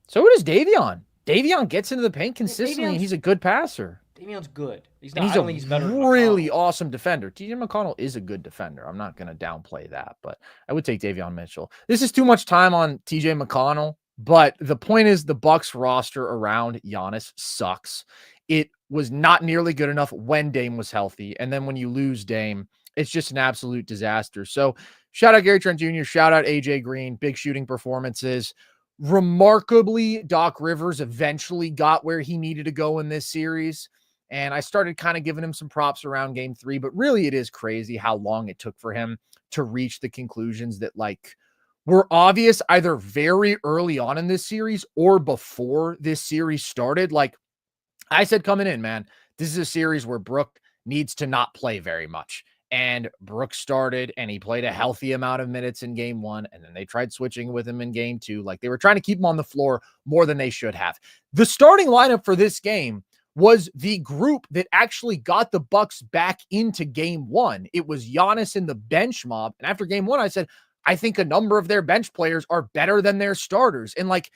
So does Davion. Davion gets into the paint consistently, and he's a good passer. Davion's good. He's a really awesome defender. TJ McConnell is a good defender. I'm not going to downplay that, but I would take Davion Mitchell. This is too much time on TJ McConnell. But the point is, the Bucks roster around Giannis sucks. It was not nearly good enough when Dame was healthy. And then when you lose Dame, it's just an absolute disaster. So shout out Gary Trent Jr., shout out AJ Green, big shooting performances. Remarkably, Doc Rivers eventually got where he needed to go in this series. And I started kind of giving him some props around game 3, but really it is crazy how long it took for him to reach the conclusions that like were obvious either very early on in this series or before this series started. Like I said coming in, man, this is a series where Brook needs to not play very much. And Brook started and he played a healthy amount of minutes in game 1. And then they tried switching with him in game 2. Like they were trying to keep him on the floor more than they should have. The starting lineup for this game was the group that actually got the Bucks back into game 1. It was Giannis and the bench mob. And after game 1, I said, I think a number of their bench players are better than their starters. And like,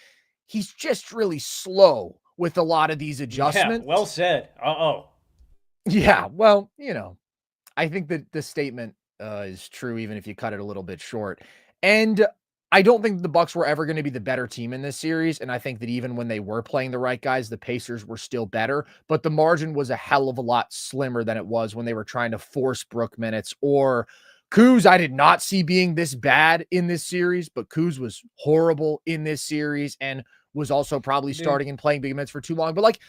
he's just really slow with a lot of these adjustments. Yeah, well said. Yeah, well, I think that the statement is true, even if you cut it a little bit short. And I don't think the Bucks were ever going to be the better team in this series. And I think that even when they were playing the right guys, the Pacers were still better. But the margin was a hell of a lot slimmer than it was when they were trying to force Brook minutes or Kuz. I did not see being this bad in this series, but Kuz was horrible in this series and was also probably starting and playing big minutes for too long. But like,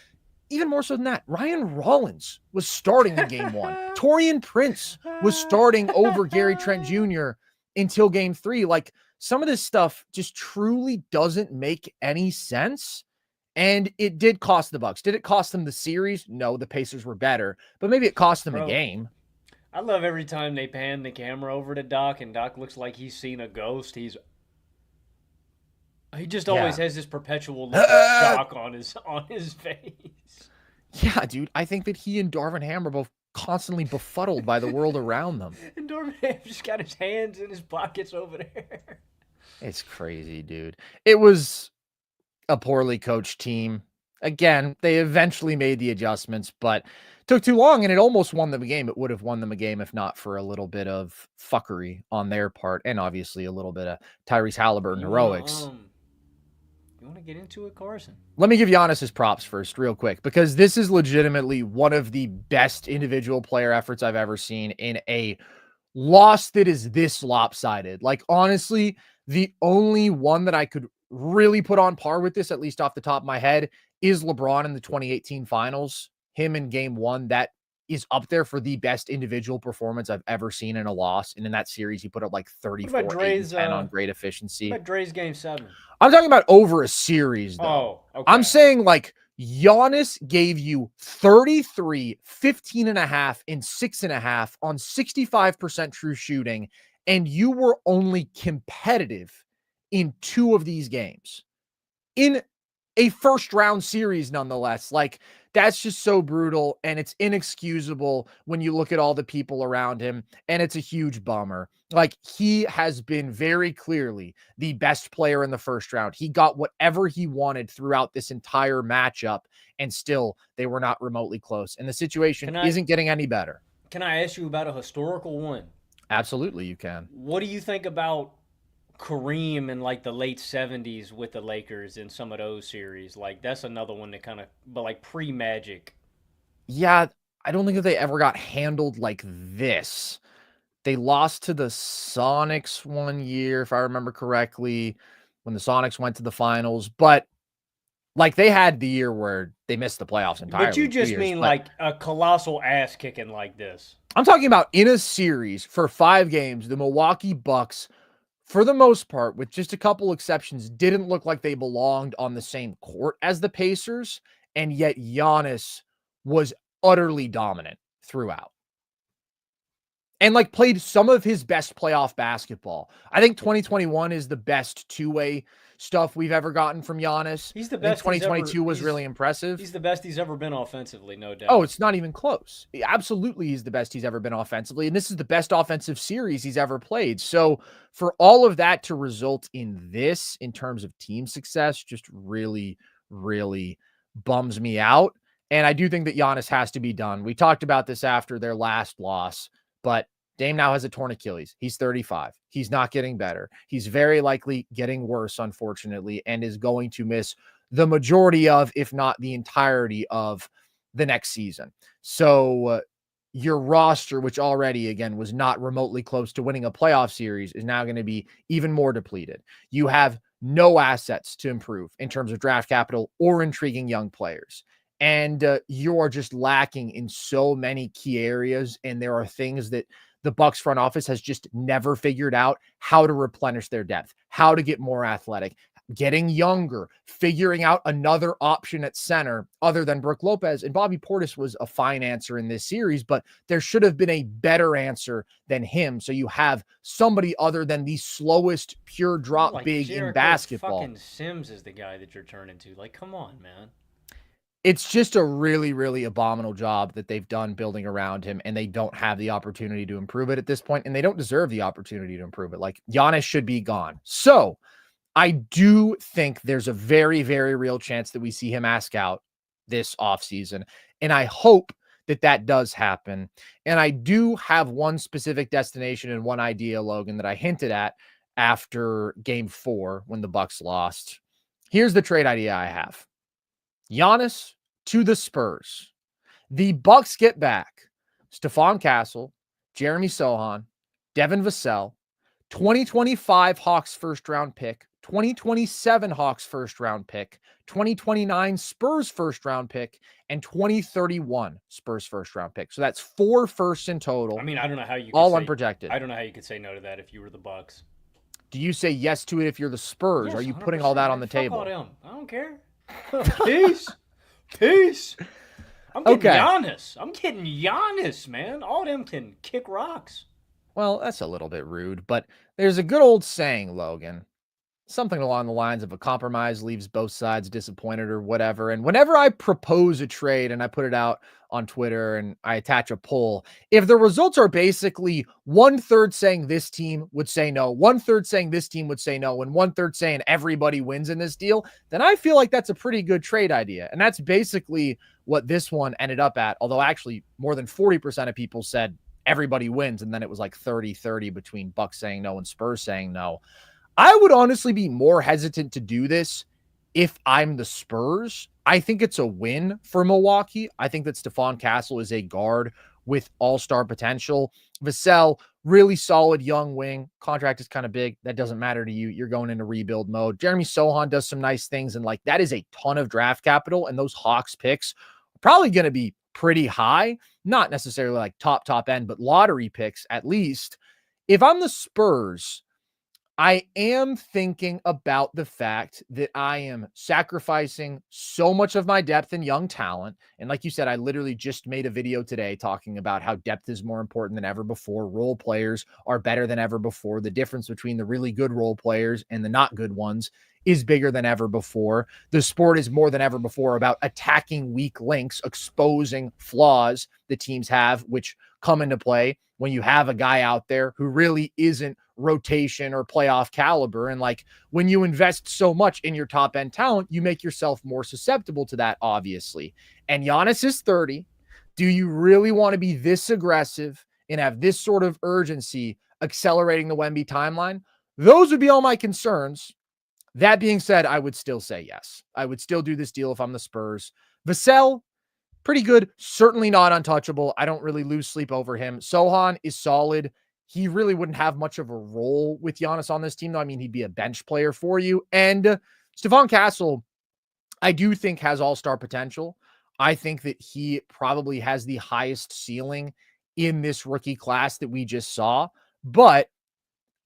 even more so than that, Ryan Rollins was starting in game 1. Taurean Prince was starting over Gary Trent Jr. until game 3. Like some of this stuff just truly doesn't make any sense. And it did cost the Bucks. Did it cost them the series? No, the Pacers were better, but maybe it cost them a game. I love every time they pan the camera over to Doc and Doc looks like he's seen a ghost. He just always has this perpetual look of shock on his face. Yeah, dude. I think that he and Darvin Ham are both constantly befuddled by the world around them. And Darvin Ham just got his hands in his pockets over there. It's crazy, dude. It was a poorly coached team. Again, they eventually made the adjustments, but took too long and it almost won them a game. It would have won them a game if not for a little bit of fuckery on their part and obviously a little bit of Tyrese Haliburton heroics. You want to get into it, Carson? Let me give Giannis his props first real quick because this is legitimately one of the best individual player efforts I've ever seen in a loss that is this lopsided. Like, honestly, the only one that I could really put on par with this, at least off the top of my head, is LeBron in the 2018 finals. Him in game 1, that is up there for the best individual performance I've ever seen in a loss. And in that series, he put up like 34, 8, and 10 on great efficiency. What about Dre's game 7? I'm talking about over a series, though. Oh, okay. I'm saying like Giannis gave you 33, 15.5, and 6.5 on 65% true shooting, and you were only competitive in 2 of these games. In a first round series, nonetheless. Like, that's just so brutal and it's inexcusable when you look at all the people around him, and it's a huge bummer. Like, he has been very clearly the best player in the first round. He got whatever he wanted throughout this entire matchup, and still they were not remotely close. And the situation isn't getting any better. Can I ask you about a historical one? Absolutely, you can. What do you think about Kareem in like the late 70s with the Lakers in some of those series? Like, that's another one that kind of, but like pre-Magic. Yeah, I don't think that they ever got handled like this. They lost to the Sonics one year, if I remember correctly, when the Sonics went to the finals. But like, they had the year where they missed the playoffs entirely. But you just mean like a colossal ass kicking like this. I'm talking about in a series for 5 games, the Milwaukee Bucks, for the most part, with just a couple exceptions, didn't look like they belonged on the same court as the Pacers, and yet Giannis was utterly dominant throughout. And like played some of his best playoff basketball. I think 2021 is the best two-way stuff we've ever gotten from Giannis. He's the best. 2022 was really impressive. He's the best he's ever been offensively, no doubt. Oh, it's not even close. Absolutely, he's the best he's ever been offensively. And this is the best offensive series he's ever played. So for all of that to result in this, in terms of team success, just really, really bums me out. And I do think that Giannis has to be done. We talked about this after their last loss, but Dame now has a torn Achilles. He's 35. He's not getting better. He's very likely getting worse, unfortunately, and is going to miss the majority of, if not the entirety of, the next season. So your roster, which already, again, was not remotely close to winning a playoff series, is now going to be even more depleted. You have no assets to improve in terms of draft capital or intriguing young players. And you are just lacking in so many key areas. And there are things that the Bucks front office has just never figured out how to replenish their depth, how to get more athletic, getting younger, figuring out another option at center other than Brook Lopez. And Bobby Portis was a fine answer in this series, but there should have been a better answer than him. So you have somebody other than the slowest pure drop like big in Jericho basketball. fucking Sims is the guy that you're turning to. Like, come on, man. It's just a really, really abominable job that they've done building around him, and they don't have the opportunity to improve it at this point, and they don't deserve the opportunity to improve it. Like, Giannis should be gone. So I do think there's a very, very real chance that we see him ask out this offseason, and I hope that that does happen. And I do have one specific destination and one idea, Logan, that I hinted at after game 4 when the Bucks lost. Here's the trade idea I have. Giannis to the Spurs. The Bucks get back Stephon Castle, Jeremy Sohan, Devin Vassell, 2025 Hawks first round pick, 2027 Hawks first round pick, 2029 Spurs first round pick, and 2031 Spurs first round pick. So that's 4 firsts in total. I mean, I don't know how you all say, unprotected. I don't know how you could say no to that if you were the Bucks. Do you say yes to it if you're the Spurs? Yes, Are you putting all that on the table? Fuck all them. I don't care. Peace. Peace. I'm getting Giannis. I'm getting Giannis, man. All them can kick rocks. Well, that's a little bit rude, but there's a good old saying, Logan. Something along the lines of a compromise leaves both sides disappointed or whatever. And whenever I propose a trade and I put it out on Twitter and I attach a poll, if the results are basically 1/3 saying this team would say no, 1/3 saying this team would say no, and 1/3 saying everybody wins in this deal, then I feel like that's a pretty good trade idea. And that's basically what this one ended up at. Although actually more than 40% of people said everybody wins. And then it was like 30-30 between Bucks saying no and Spurs saying no. I would honestly be more hesitant to do this if I'm the Spurs. I think it's a win for Milwaukee. I think that Stephon Castle is a guard with all-star potential. Vassell, really solid young wing. Contract is kind of big. That doesn't matter to you. You're going into rebuild mode. Jeremy Sohan does some nice things, and like that is a ton of draft capital, and those Hawks picks are probably going to be pretty high. Not necessarily like top end, but lottery picks at least. If I'm the Spurs, I am thinking about the fact that I am sacrificing so much of my depth and young talent. And like you said, I literally just made a video today talking about how depth is more important than ever before. Role players are better than ever before. The difference between the really good role players and the not good ones is bigger than ever before. The sport is more than ever before about attacking weak links, exposing flaws the teams have, which come into play when you have a guy out there who really isn't rotation or playoff caliber. And like when you invest so much in your top end talent, you make yourself more susceptible to that, obviously. And Giannis is 30. Do you really want to be this aggressive and have this sort of urgency accelerating the Wemby timeline? Those would be all my concerns. That being said, I would still say yes. I would still do this deal if I'm the Spurs. Vassell, pretty good. Certainly not untouchable. I don't really lose sleep over him. Sohan is solid. He really wouldn't have much of a role with Giannis on this team, though. I mean, he'd be a bench player for you. And Stephon Castle, I do think has all-star potential. I think that he probably has the highest ceiling in this rookie class that we just saw. But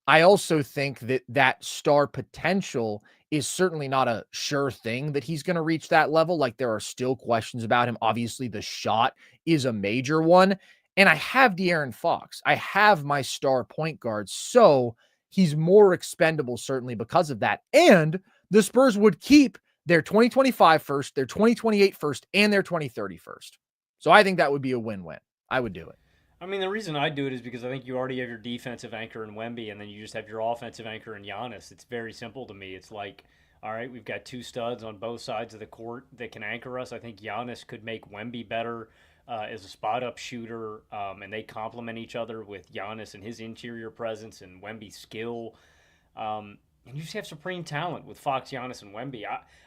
I also think that that star potential is certainly not a sure thing that he's going to reach that level. Like there are still questions about him. Obviously, the shot is a major one. And I have De'Aaron Fox. I have my star point guard. So he's more expendable, certainly because of that. And the Spurs would keep their 2025 first, their 2028 first, and their 2030 first. So I think that would be a win-win. I would do it. I mean, the reason I do it is because I think you already have your defensive anchor in Wemby, and then you just have your offensive anchor in Giannis. It's very simple to me. It's like, all right, we've got two studs on both sides of the court that can anchor us. I think Giannis could make Wemby better as a spot-up shooter, and they complement each other with Giannis and his interior presence and Wemby's skill. And you just have supreme talent with Fox, Giannis, and Wemby.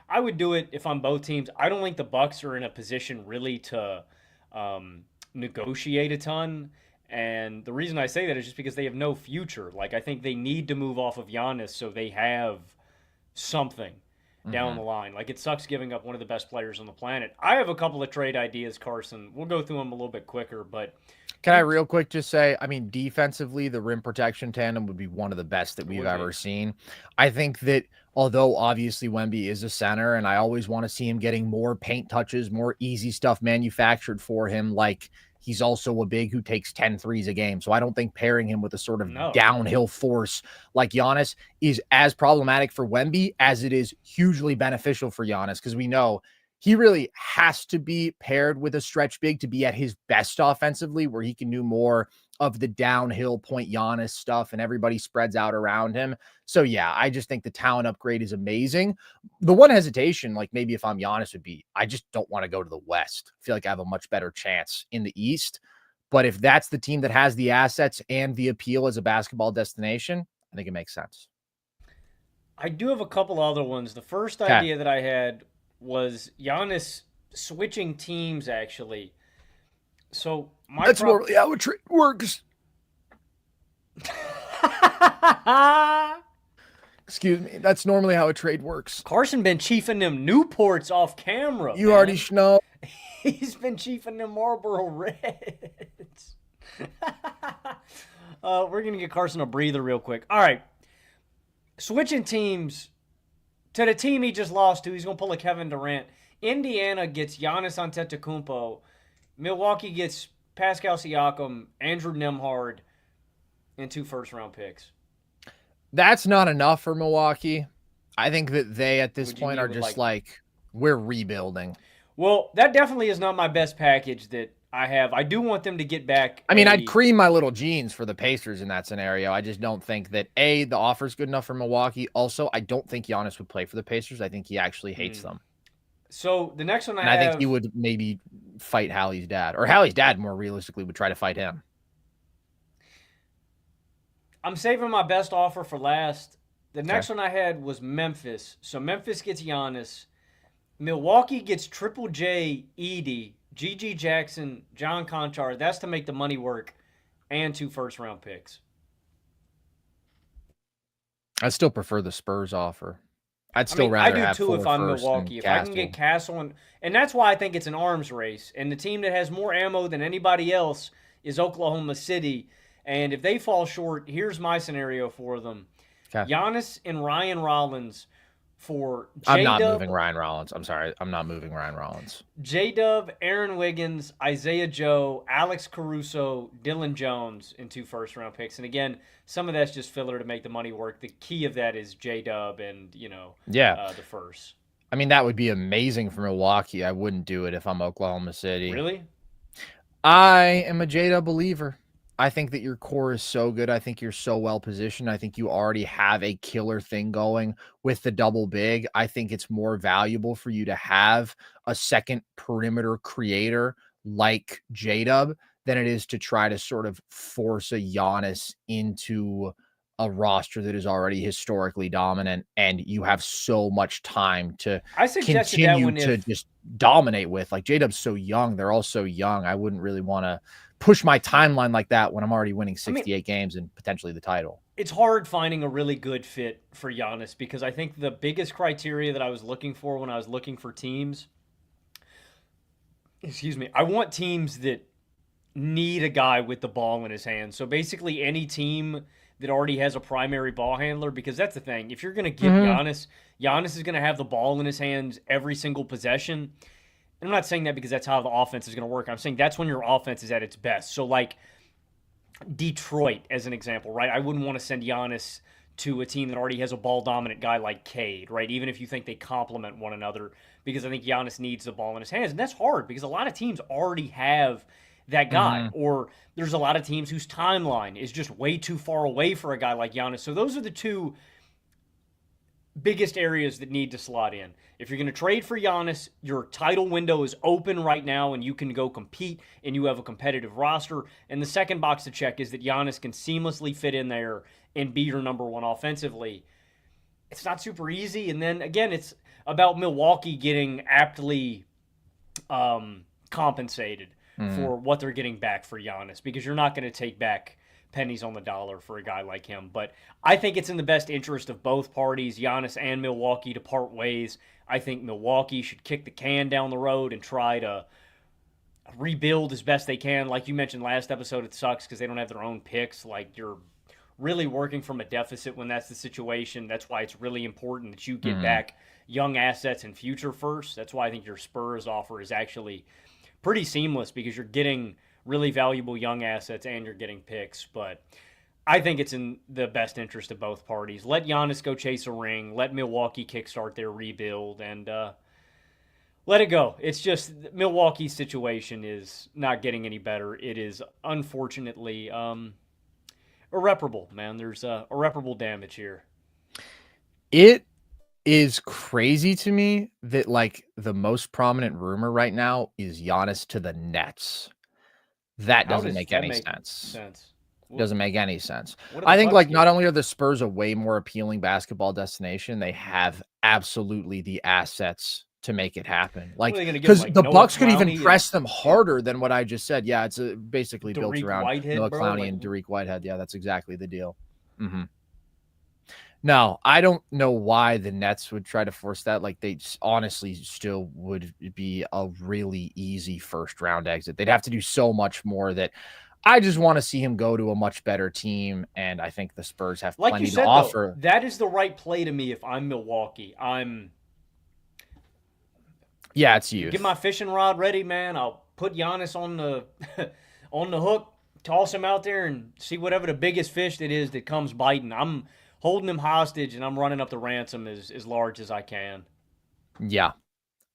I would do it if I'm both teams. I don't think the Bucks are in a position really to negotiate a ton. And the reason I say that is just because they have no future. Like, I think they need to move off of Giannis so they have something down Mhm. the line. Like, it sucks giving up one of the best players on the planet. I have a couple of trade ideas, Carson. We'll go through them a little bit quicker, but Can I real quick just say, I mean, defensively, the rim protection tandem would be one of the best that we've ever seen. I think that although obviously Wemby is a center, and I always want to see him getting more paint touches, more easy stuff manufactured for him, like he's also a big who takes 10 threes a game. So I don't think pairing him with a sort of downhill force like Giannis is as problematic for Wemby as it is hugely beneficial for Giannis, because we know he really has to be paired with a stretch big to be at his best offensively, where he can do more of the downhill point Giannis stuff and everybody spreads out around him. So yeah, I just think the talent upgrade is amazing. The one hesitation, like maybe if I'm Giannis, would be I just don't want to go to the West. I feel like I have a much better chance in the East. But if that's the team that has the assets and the appeal as a basketball destination, I think it makes sense. I do have a couple other ones. The first idea that I had was Giannis switching teams, actually. So that's normally how a trade works. Excuse me. That's normally how a trade works. Carson been chiefing them Newports off camera. You already know. He's been chiefing them Marlboro Reds. We're going to get Carson a breather real quick. All right. Switching teams to the team he just lost to. He's going to pull a Kevin Durant. Indiana gets Giannis Antetokounmpo. Milwaukee gets Pascal Siakam, Andrew Nembhard, and 2 first-round picks. That's not enough for Milwaukee. I think that they, at this point, are just like, we're rebuilding. Well, that definitely is not my best package that I have. I do want them to get back. I mean, I'd cream my little jeans for the Pacers in that scenario. I just don't think that, A, the offer's good enough for Milwaukee. Also, I don't think Giannis would play for the Pacers. I think he actually hates them. So the next one I think he would maybe fight Hallie's dad. Or Hallie's dad, more realistically, would try to fight him. I'm saving my best offer for last. The next one I had was Memphis. So Memphis gets Giannis. Milwaukee gets Triple J, Edey, G.G. Jackson, John Conchar. That's to make the money work, and 2 first-round picks. I still prefer the Spurs offer. I'd still rather have 4 if I'm Milwaukee. If I can get Castle, and that's why I think it's an arms race. And the team that has more ammo than anybody else is Oklahoma City. And if they fall short, here's my scenario for them. Giannis and Ryan Rollins for J-Dub. I'm not moving Ryan Rollins. I'm sorry. I'm not moving Ryan Rollins. J-Dub, Aaron Wiggins, Isaiah Joe, Alex Caruso, Dylan Jones, and 2 first-round picks. And again, some of that's just filler to make the money work. The key of that is J-Dub and, the first. I mean, that would be amazing for Milwaukee. I wouldn't do it if I'm Oklahoma City. Really? I am a J-Dub believer. I think that your core is so good. I think you're so well positioned. I think you already have a killer thing going with the double big. I think it's more valuable for you to have a second perimeter creator like J-Dub than it is to try to sort of force a Giannis into a roster that is already historically dominant, and you have so much time to continue to just dominate with. Like, J-Dub's so young. They're all so young. I wouldn't really want to push my timeline like that when I'm already winning 68 games and potentially the title. It's hard finding a really good fit for Giannis, because I think the biggest criteria that I was looking for when I was looking for teams, I want teams that need a guy with the ball in his hands. So basically any team that already has a primary ball handler, because that's the thing. If you're going to get Giannis is going to have the ball in his hands every single possession. I'm not saying that because that's how the offense is going to work. I'm saying that's when your offense is at its best. So, like, Detroit, as an example, right? I wouldn't want to send Giannis to a team that already has a ball-dominant guy like Cade, right? Even if you think they complement one another, because I think Giannis needs the ball in his hands. And that's hard because a lot of teams already have that guy. Or there's a lot of teams whose timeline is just way too far away for a guy like Giannis. So those are the two biggest areas that need to slot in. If you're going to trade for Giannis, your title window is open right now and you can go compete and you have a competitive roster. And the second box to check is that Giannis can seamlessly fit in there and be your number one offensively. It's not super easy. And then, again, it's about Milwaukee getting aptly compensated for what they're getting back for Giannis, because you're not going to take back pennies on the dollar for a guy like him. But I think it's in the best interest of both parties, Giannis and Milwaukee, to part ways. I think Milwaukee should kick the can down the road and try to rebuild as best they can. Like you mentioned last episode, it sucks because they don't have their own picks. Like, you're really working from a deficit when that's the situation. That's why it's really important that you get back young assets and future first. That's why I think your Spurs offer is actually pretty seamless, because you're getting really valuable young assets and you're getting picks. But I think it's in the best interest of both parties. Let Giannis go chase a ring. Let Milwaukee kickstart their rebuild, and let it go. It's just Milwaukee's situation is not getting any better. It is unfortunately irreparable, man. There's irreparable damage here. It is crazy to me that, like, the most prominent rumor right now is Giannis to the Nets. That doesn't make any sense. Doesn't make any sense. I think, like, not only are the Spurs a way more appealing basketball destination, they have absolutely the assets to make it happen. Like, because the Bucks could even press them harder than what I just said. Yeah, it's basically built around Noah Clowney and Dariq Whitehead. Yeah, that's exactly the deal. No, I don't know why the Nets would try to force that. Like, they honestly still would be a really easy first round exit. They'd have to do so much more that I just want to see him go to a much better team. And I think the Spurs have plenty to offer. Though, that is the right play to me if I'm Milwaukee. Yeah, it's you. Get my fishing rod ready, man. I'll put Giannis on the on the hook, toss him out there, and see whatever the biggest fish that is that comes biting. I'm holding him hostage, and I'm running up the ransom as large as I can. Yeah,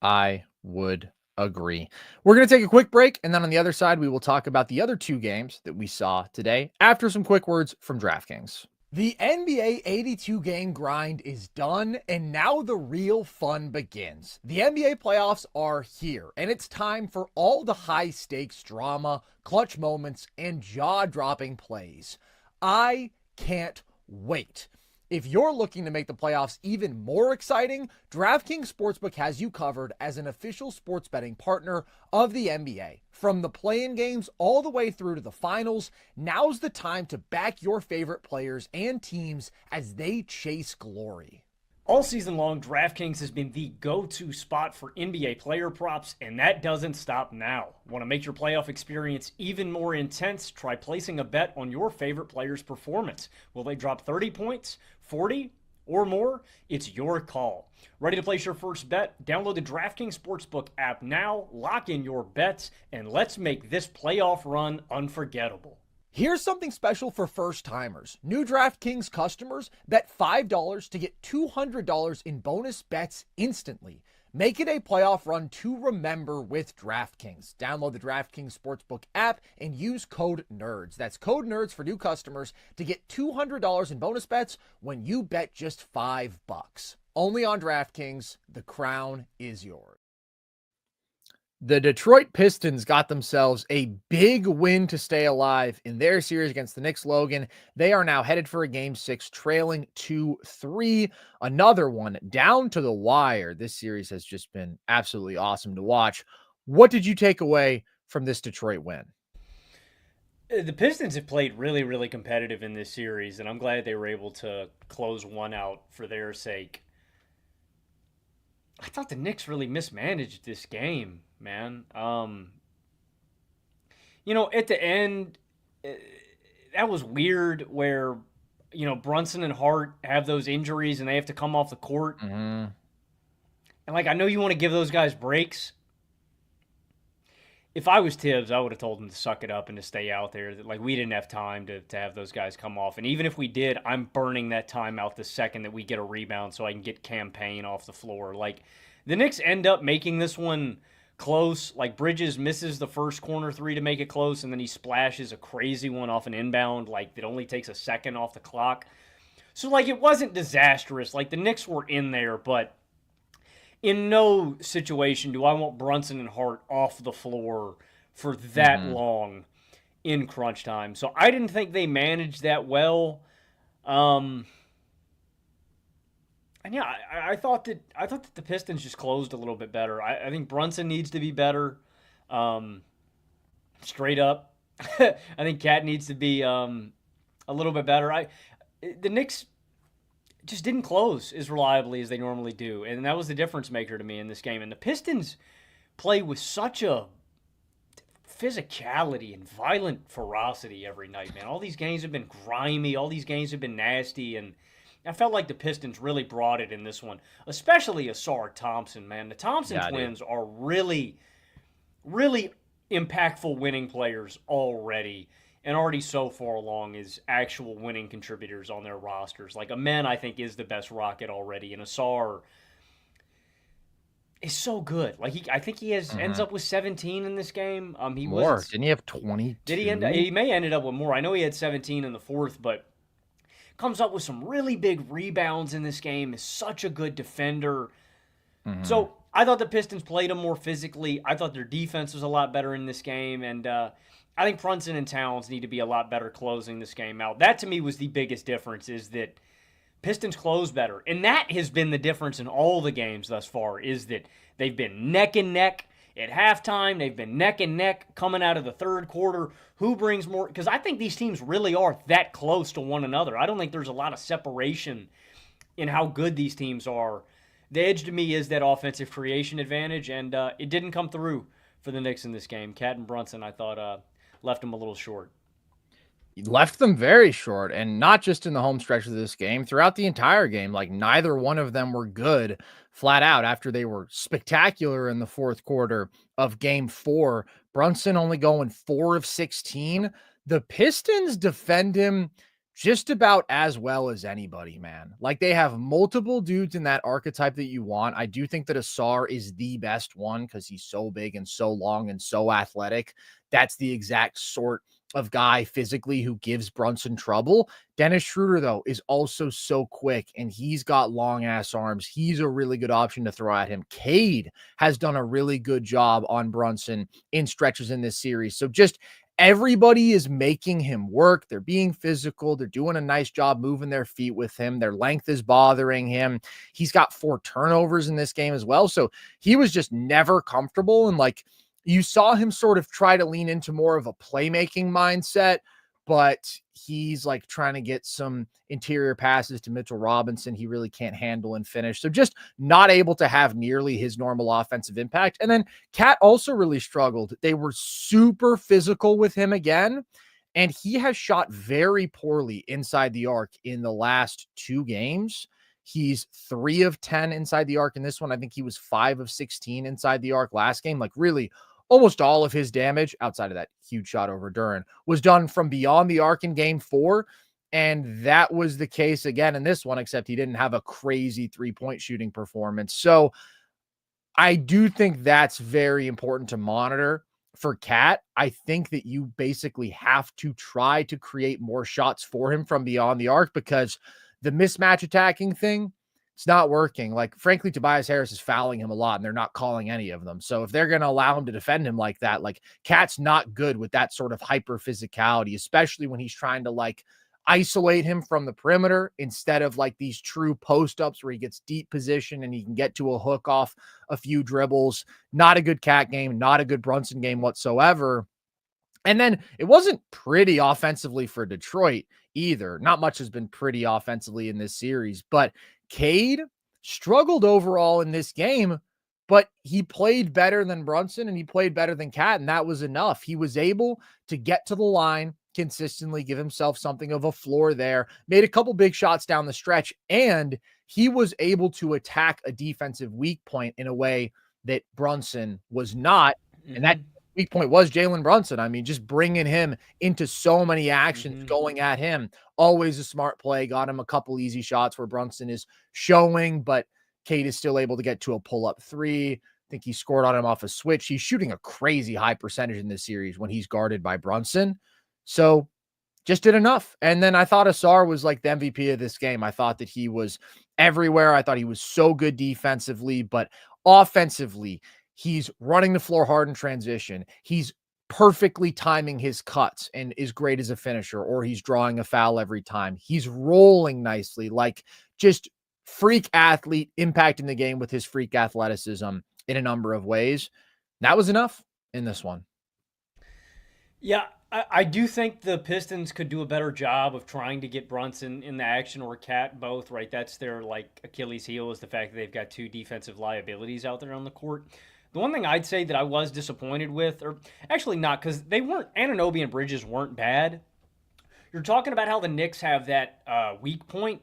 I would agree. We're going to take a quick break, and then on the other side, we will talk about the other two games that we saw today after some quick words from DraftKings. The NBA 82-game grind is done, and now the real fun begins. The NBA playoffs are here, and it's time for all the high-stakes drama, clutch moments, and jaw-dropping plays. I can't wait. If you're looking to make the playoffs even more exciting, DraftKings Sportsbook has you covered as an official sports betting partner of the NBA. From the play-in games all the way through to the finals, now's the time to back your favorite players and teams as they chase glory. All season long, DraftKings has been the go-to spot for NBA player props, and that doesn't stop now. Want to make your playoff experience even more intense? Try placing a bet on your favorite player's performance. Will they drop 30 points, 40, or more? It's your call. Ready to place your first bet? Download the DraftKings Sportsbook app now, lock in your bets, and let's make this playoff run unforgettable. Here's something special for first-timers. New DraftKings customers bet $5 to get $200 in bonus bets instantly. Make it a playoff run to remember with DraftKings. Download the DraftKings Sportsbook app and use code NERDS. That's code NERDS for new customers to get $200 in bonus bets when you bet just $5. Only on DraftKings. The crown is yours. The Detroit Pistons got themselves a big win to stay alive in their series against the Knicks. Logan, they are now headed for a Game 6, trailing 2-3. Another one down to the wire. This series has just been absolutely awesome to watch. What did you take away from this Detroit win? The Pistons have played really, really competitive in this series, and I'm glad they were able to close one out for their sake. I thought the Knicks really mismanaged this game, man. At the end, that was weird where, Brunson and Hart have those injuries and they have to come off the court. And, I know you want to give those guys breaks. If I was Tibbs, I would have told them to suck it up and to stay out there. We didn't have time to have those guys come off. And even if we did, I'm burning that time out the second that we get a rebound so I can get Campaign off the floor. The Knicks end up making this one close. Bridges misses the first corner three to make it close, and then he splashes a crazy one off an inbound, that only takes a second off the clock. So, it wasn't disastrous. The Knicks were in there, but in no situation do I want Brunson and Hart off the floor for that long in crunch time. So I didn't think they managed that well. And yeah, I thought that the Pistons just closed a little bit better. I think Brunson needs to be better. Straight up. I think Cat needs to be a little bit better. The Knicks just didn't close as reliably as they normally do, and that was the difference maker to me in this game. And the Pistons play with such a physicality and violent ferocity every night, man. All these games have been grimy. All these games have been nasty, and I felt like the Pistons really brought it in this one, especially Asar Thompson, man. The Thompson twins are really, really impactful winning players already, and already so far along as actual winning contributors on their rosters. Like, Amen, I think, is the best Rocket already, and Asar is so good. Like, I think he ends up with 17 in this game. Didn't he have 22? Did he he may have ended up with more. I know he had 17 in the fourth, but comes up with some really big rebounds in this game, is such a good defender. So I thought the Pistons played them more physically. I thought their defense was a lot better in this game, and I think Brunson and Towns need to be a lot better closing this game out. That, to me, was the biggest difference, is that Pistons close better. And that has been the difference in all the games thus far, is that they've been neck and neck at halftime. They've been neck and neck coming out of the third quarter. Who brings more? Because I think these teams really are that close to one another. I don't think there's a lot of separation in how good these teams are. The edge to me is that offensive creation advantage, and it didn't come through for the Knicks in this game. Cat and Brunson, I thought, left them a little short. He left them very short, and not just in the home stretch of this game, throughout the entire game. Like, neither one of them were good flat out after they were spectacular in the fourth quarter of game 4. Brunson only going 4 of 16. The Pistons defend him just about as well as anybody, man. Like, they have multiple dudes in that archetype that you want. I do think that Asar is the best one because he's so big and so long and so athletic. That's the exact sort of guy physically who gives Brunson trouble. Dennis Schroeder, though, is also so quick, and he's got long ass arms. He's a really good option to throw at him. Cade has done a really good job on Brunson in stretches in this series. So just everybody is making him work. They're being physical. They're doing a nice job moving their feet with him. Their length is bothering him. He's got 4 turnovers in this game as well. So he was just never comfortable. And like, you saw him sort of try to lean into more of a playmaking mindset, but he's like trying to get some interior passes to Mitchell Robinson he really can't handle and finish. So just not able to have nearly his normal offensive impact. And then Cat also really struggled. They were super physical with him again, and he has shot very poorly inside the arc in the last 2 games. He's 3 of 10 inside the arc in this one. I think he was 5 of 16 inside the arc last game. Like, really, almost all of his damage, outside of that huge shot over Duren, was done from beyond the arc in game 4. And that was the case again in this one, except he didn't have a crazy 3-point shooting performance. So I do think that's very important to monitor for Cat. I think that you basically have to try to create more shots for him from beyond the arc, because the mismatch attacking thing, it's not working. Like, frankly, Tobias Harris is fouling him a lot, and they're not calling any of them. So if they're going to allow him to defend him like that, like, Cat's not good with that sort of hyper physicality, especially when he's trying to like isolate him from the perimeter instead of like these true post ups where he gets deep position and he can get to a hook off a few dribbles. Not a good Cat game, not a good Brunson game whatsoever. And then it wasn't pretty offensively for Detroit either. Not much has been pretty offensively in this series, but Cade struggled overall in this game, but he played better than Brunson and he played better than Cat, and that was enough. He was able to get to the line consistently, give himself something of a floor there, made a couple big shots down the stretch, and he was able to attack a defensive weak point in a way that Brunson was not. And that weak point was Jalen Brunson. I mean, just bringing him into so many actions, going at him, always a smart play, got him a couple easy shots where Brunson is showing, but Cade is still able to get to a pull-up 3. I think he scored on him off a switch. He's shooting a crazy high percentage in this series when he's guarded by Brunson. So just did enough. And then I thought Asar was like the MVP of this game. I thought that he was everywhere. I thought he was so good defensively, but offensively, he's running the floor hard in transition. He's perfectly timing his cuts and is great as a finisher, or he's drawing a foul every time. He's rolling nicely, like just freak athlete, impacting the game with his freak athleticism in a number of ways. That was enough in this one. Yeah, I do think the Pistons could do a better job of trying to get Brunson in the action or Cat both, right? That's their like Achilles heel is the fact that they've got two defensive liabilities out there on the court. The one thing I'd say that I was disappointed with, or actually not, because they weren't Anunoby and Bridges weren't bad. You're talking about how the Knicks have that weak point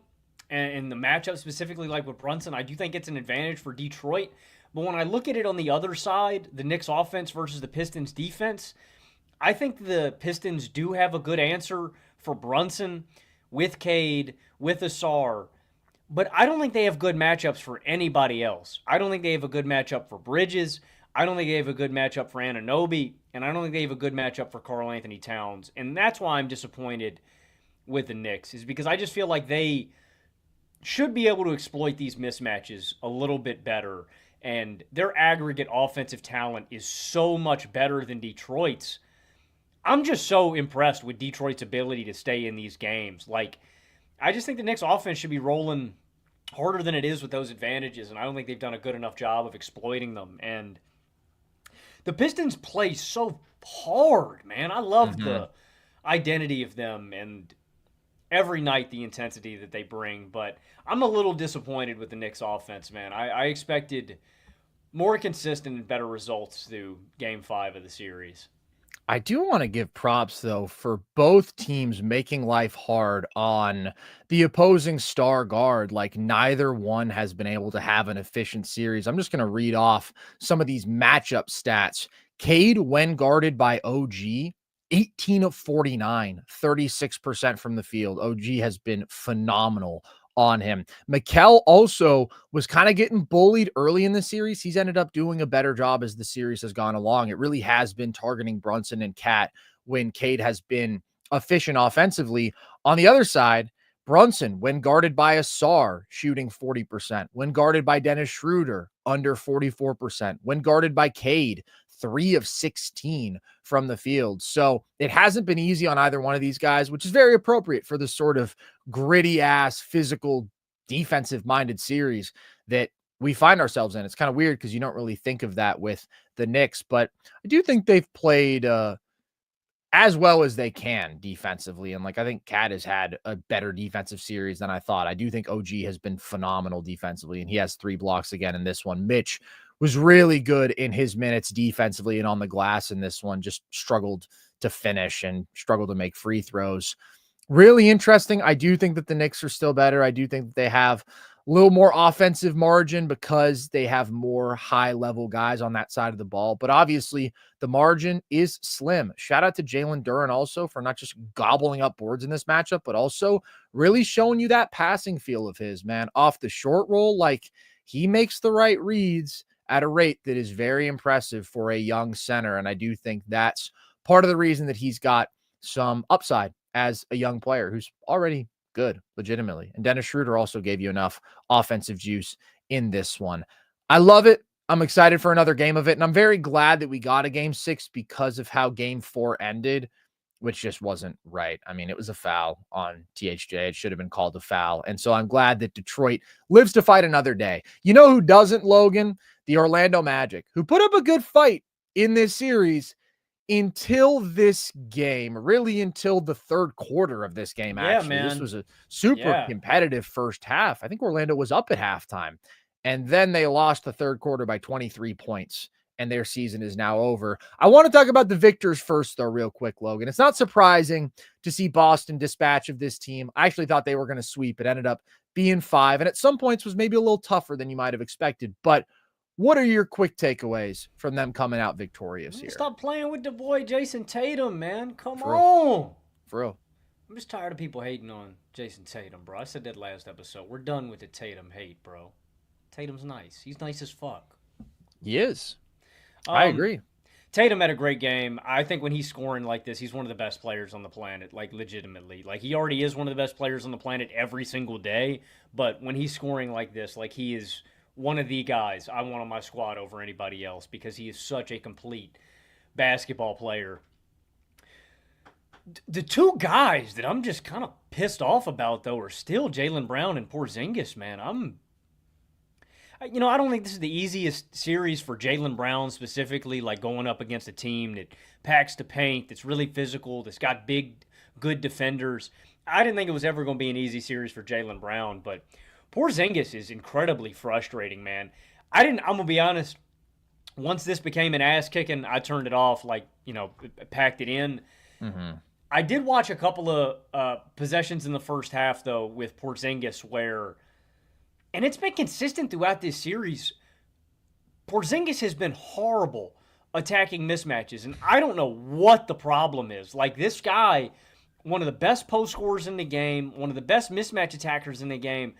and the matchup specifically like with Brunson. I do think it's an advantage for Detroit. But when I look at it on the other side, the Knicks offense versus the Pistons defense, I think the Pistons do have a good answer for Brunson with Cade, with Asar, but I don't think they have good matchups for anybody else. I don't think they have a good matchup for Bridges. I don't think they have a good matchup for Anunoby, and I don't think they have a good matchup for Karl Anthony Towns. And that's why I'm disappointed with the Knicks, is because I just feel like they should be able to exploit these mismatches a little bit better. And their aggregate offensive talent is so much better than Detroit's. I'm just so impressed with Detroit's ability to stay in these games. Like, I just think the Knicks offense should be rolling harder than it is with those advantages, and I don't think they've done a good enough job of exploiting them. And the Pistons play so hard, man. I love the identity of them and every night the intensity that they bring, but I'm a little disappointed with the Knicks offense, man. I expected more consistent and better results through Game 5 of the series. I do want to give props, though, for both teams making life hard on the opposing star guard. Like, neither one has been able to have an efficient series. I'm just going to read off some of these matchup stats. Cade, when guarded by OG, 18 of 49, 36% from the field. OG has been phenomenal on him. Mikal also was kind of getting bullied early in the series. He's ended up doing a better job as the series has gone along. It really has been targeting Brunson and Cat when Cade has been efficient offensively. On the other side, Brunson, when guarded by Asar, shooting 40%. When guarded by Dennis Schroeder, under 44%. When guarded by Cade, 3 of 16 from the field. So it hasn't been easy on either one of these guys, which is very appropriate for the sort of gritty ass, physical, defensive minded series that we find ourselves in. It's kind of weird because you don't really think of that with the Knicks, but I do think they've played as well as they can defensively. And like, I think Cat has had a better defensive series than I thought. I do think OG has been phenomenal defensively, and he has 3 blocks again in this one. Mitch was really good in his minutes defensively and on the glass in this one, just struggled to finish and struggled to make free throws. Really interesting. I do think that the Knicks are still better. I do think that they have a little more offensive margin because they have more high-level guys on that side of the ball. But obviously, the margin is slim. Shout out to Jalen Duren also for not just gobbling up boards in this matchup, but also really showing you that passing feel of his, man. Off the short roll, like, he makes the right reads at a rate that is very impressive for a young center. And I do think that's part of the reason that he's got some upside as a young player who's already good, legitimately. And Dennis Schroeder also gave you enough offensive juice in this one. I love it. I'm excited for another game of it. And I'm very glad that we got a game 6 because of how game 4 ended, which just wasn't right. I mean, it was a foul on THJ. It should have been called a foul. And so I'm glad that Detroit lives to fight another day. You know who doesn't, Logan? The Orlando Magic, who put up a good fight in this series until this game, really until the third quarter of this game, actually. Man. This was a super competitive first half. I think Orlando was up at halftime. And then they lost the third quarter by 23 points. And their season is now over. I want to talk about the victors first, though, real quick, Logan. It's not surprising to see Boston dispatch of this team. I actually thought they were going to sweep. It ended up being 5, and at some points was maybe a little tougher than you might have expected. But what are your quick takeaways from them coming out victorious here? Stop playing with the boy Jayson Tatum, man. Come on. For real. I'm just tired of people hating on Jayson Tatum, bro. I said that last episode. We're done with the Tatum hate, bro. Tatum's nice. He's nice as fuck. He is. I agree. Tatum had a great game. I think when he's scoring like this, he's one of the best players on the planet, like legitimately. Like, he already is one of the best players on the planet every single day, but when he's scoring like this, like, he is one of the guys I want on my squad over anybody else because he is such a complete basketball player. The 2 guys that I'm just kind of pissed off about, though, are still Jaylen Brown and Porzingis, man. I don't think this is the easiest series for Jaylen Brown specifically, like going up against a team that packs the paint, that's really physical, that's got big, good defenders. I didn't think it was ever going to be an easy series for Jaylen Brown, but Porzingis is incredibly frustrating, man. I'm going to be honest, once this became an ass kicking, I turned it off, packed it in. Mm-hmm. I did watch a couple of possessions in the first half, though, with Porzingis where, and it's been consistent throughout this series, Porzingis has been horrible attacking mismatches, and I don't know what the problem is. Like, this guy, one of the best post scorers in the game, one of the best mismatch attackers in the game.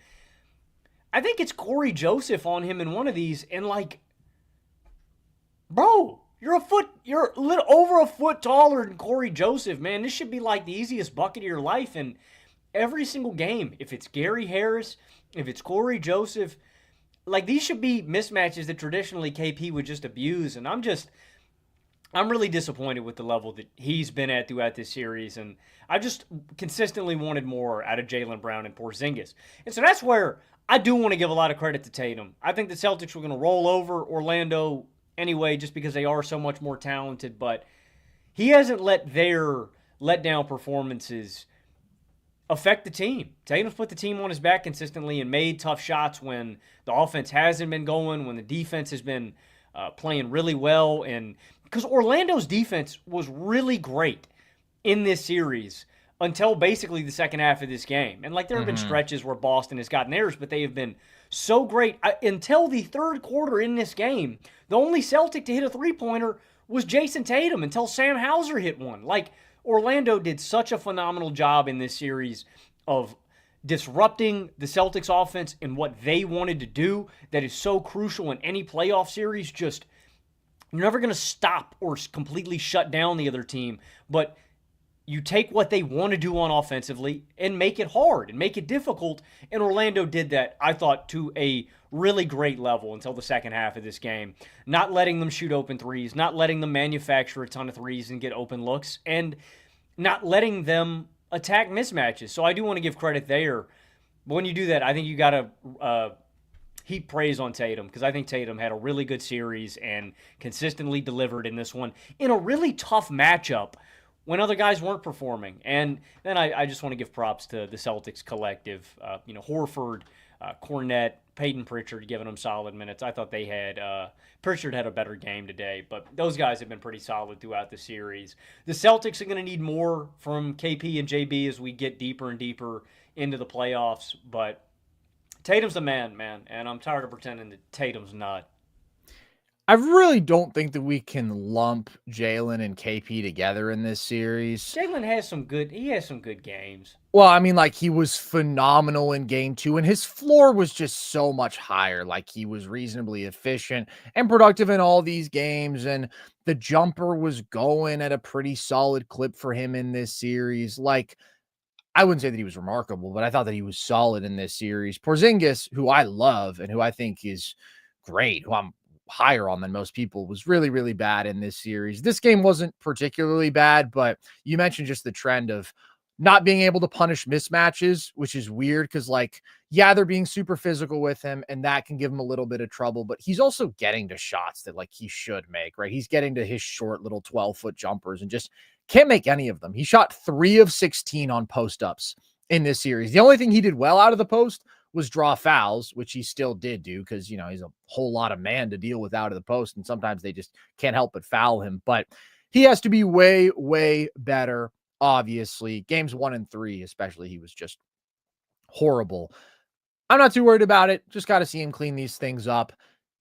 I think it's Corey Joseph on him in one of these, and bro, you're over a foot taller than Corey Joseph, man. This should be like the easiest bucket of your life. And every single game, if it's Gary Harris, if it's Corey Joseph, these should be mismatches that traditionally KP would just abuse. And I'm really disappointed with the level that he's been at throughout this series. And I just consistently wanted more out of Jaylen Brown and Porzingis. And so that's where I do want to give a lot of credit to Tatum. I think the Celtics were going to roll over Orlando anyway, just because they are so much more talented, but he hasn't let their letdown performances affect the team. Tatum's put the team on his back consistently and made tough shots when the offense hasn't been going, when the defense has been playing really well, and because Orlando's defense was really great in this series until basically the second half of this game. And there have been stretches where Boston has gotten theirs, but they have been so great until the third quarter in this game. The only Celtic to hit a three-pointer was Jayson Tatum until Sam Hauser hit one. Orlando did such a phenomenal job in this series of disrupting the Celtics offense and what they wanted to do that is so crucial in any playoff series. Just, you're never going to stop or completely shut down the other team, but you take what they want to do on offensively and make it hard and make it difficult. And Orlando did that, I thought, to a really great level until the second half of this game. Not letting them shoot open threes, not letting them manufacture a ton of threes and get open looks, and not letting them attack mismatches. So I do want to give credit there. But when you do that, I think you got to heap praise on Tatum, because I think Tatum had a really good series and consistently delivered in this one in a really tough matchup when other guys weren't performing. And then I just want to give props to the Celtics collective. Horford, Cornette, Peyton Pritchard giving them solid minutes. I thought they had Pritchard had a better game today, but those guys have been pretty solid throughout the series. The Celtics are going to need more from KP and JB as we get deeper and deeper into the playoffs, but Tatum's the man, and I'm tired of pretending that Tatum's not. I really don't think that we can lump Jaylen and KP together in this series. Jaylen has some good games. Well, I mean, he was phenomenal in game 2, and his floor was just so much higher. He was reasonably efficient and productive in all these games, and the jumper was going at a pretty solid clip for him in this series. I wouldn't say that he was remarkable, but I thought that he was solid in this series. Porzingis, who I love and who I think is great, who I'm higher on than most people, was really, really bad in this series. This game wasn't particularly bad, but you mentioned just the trend of not being able to punish mismatches, which is weird because, they're being super physical with him, and that can give him a little bit of trouble, but he's also getting to shots that, he should make, right? He's getting to his short little 12-foot jumpers and just can't make any of them. He shot 3 of 16 on post-ups in this series. The only thing he did well out of the post was draw fouls, which he still did do because, he's a whole lot of man to deal with out of the post, and sometimes they just can't help but foul him. But he has to be way, way better, obviously. Games 1 and 3, especially, he was just horrible. I'm not too worried about it. Just got to see him clean these things up.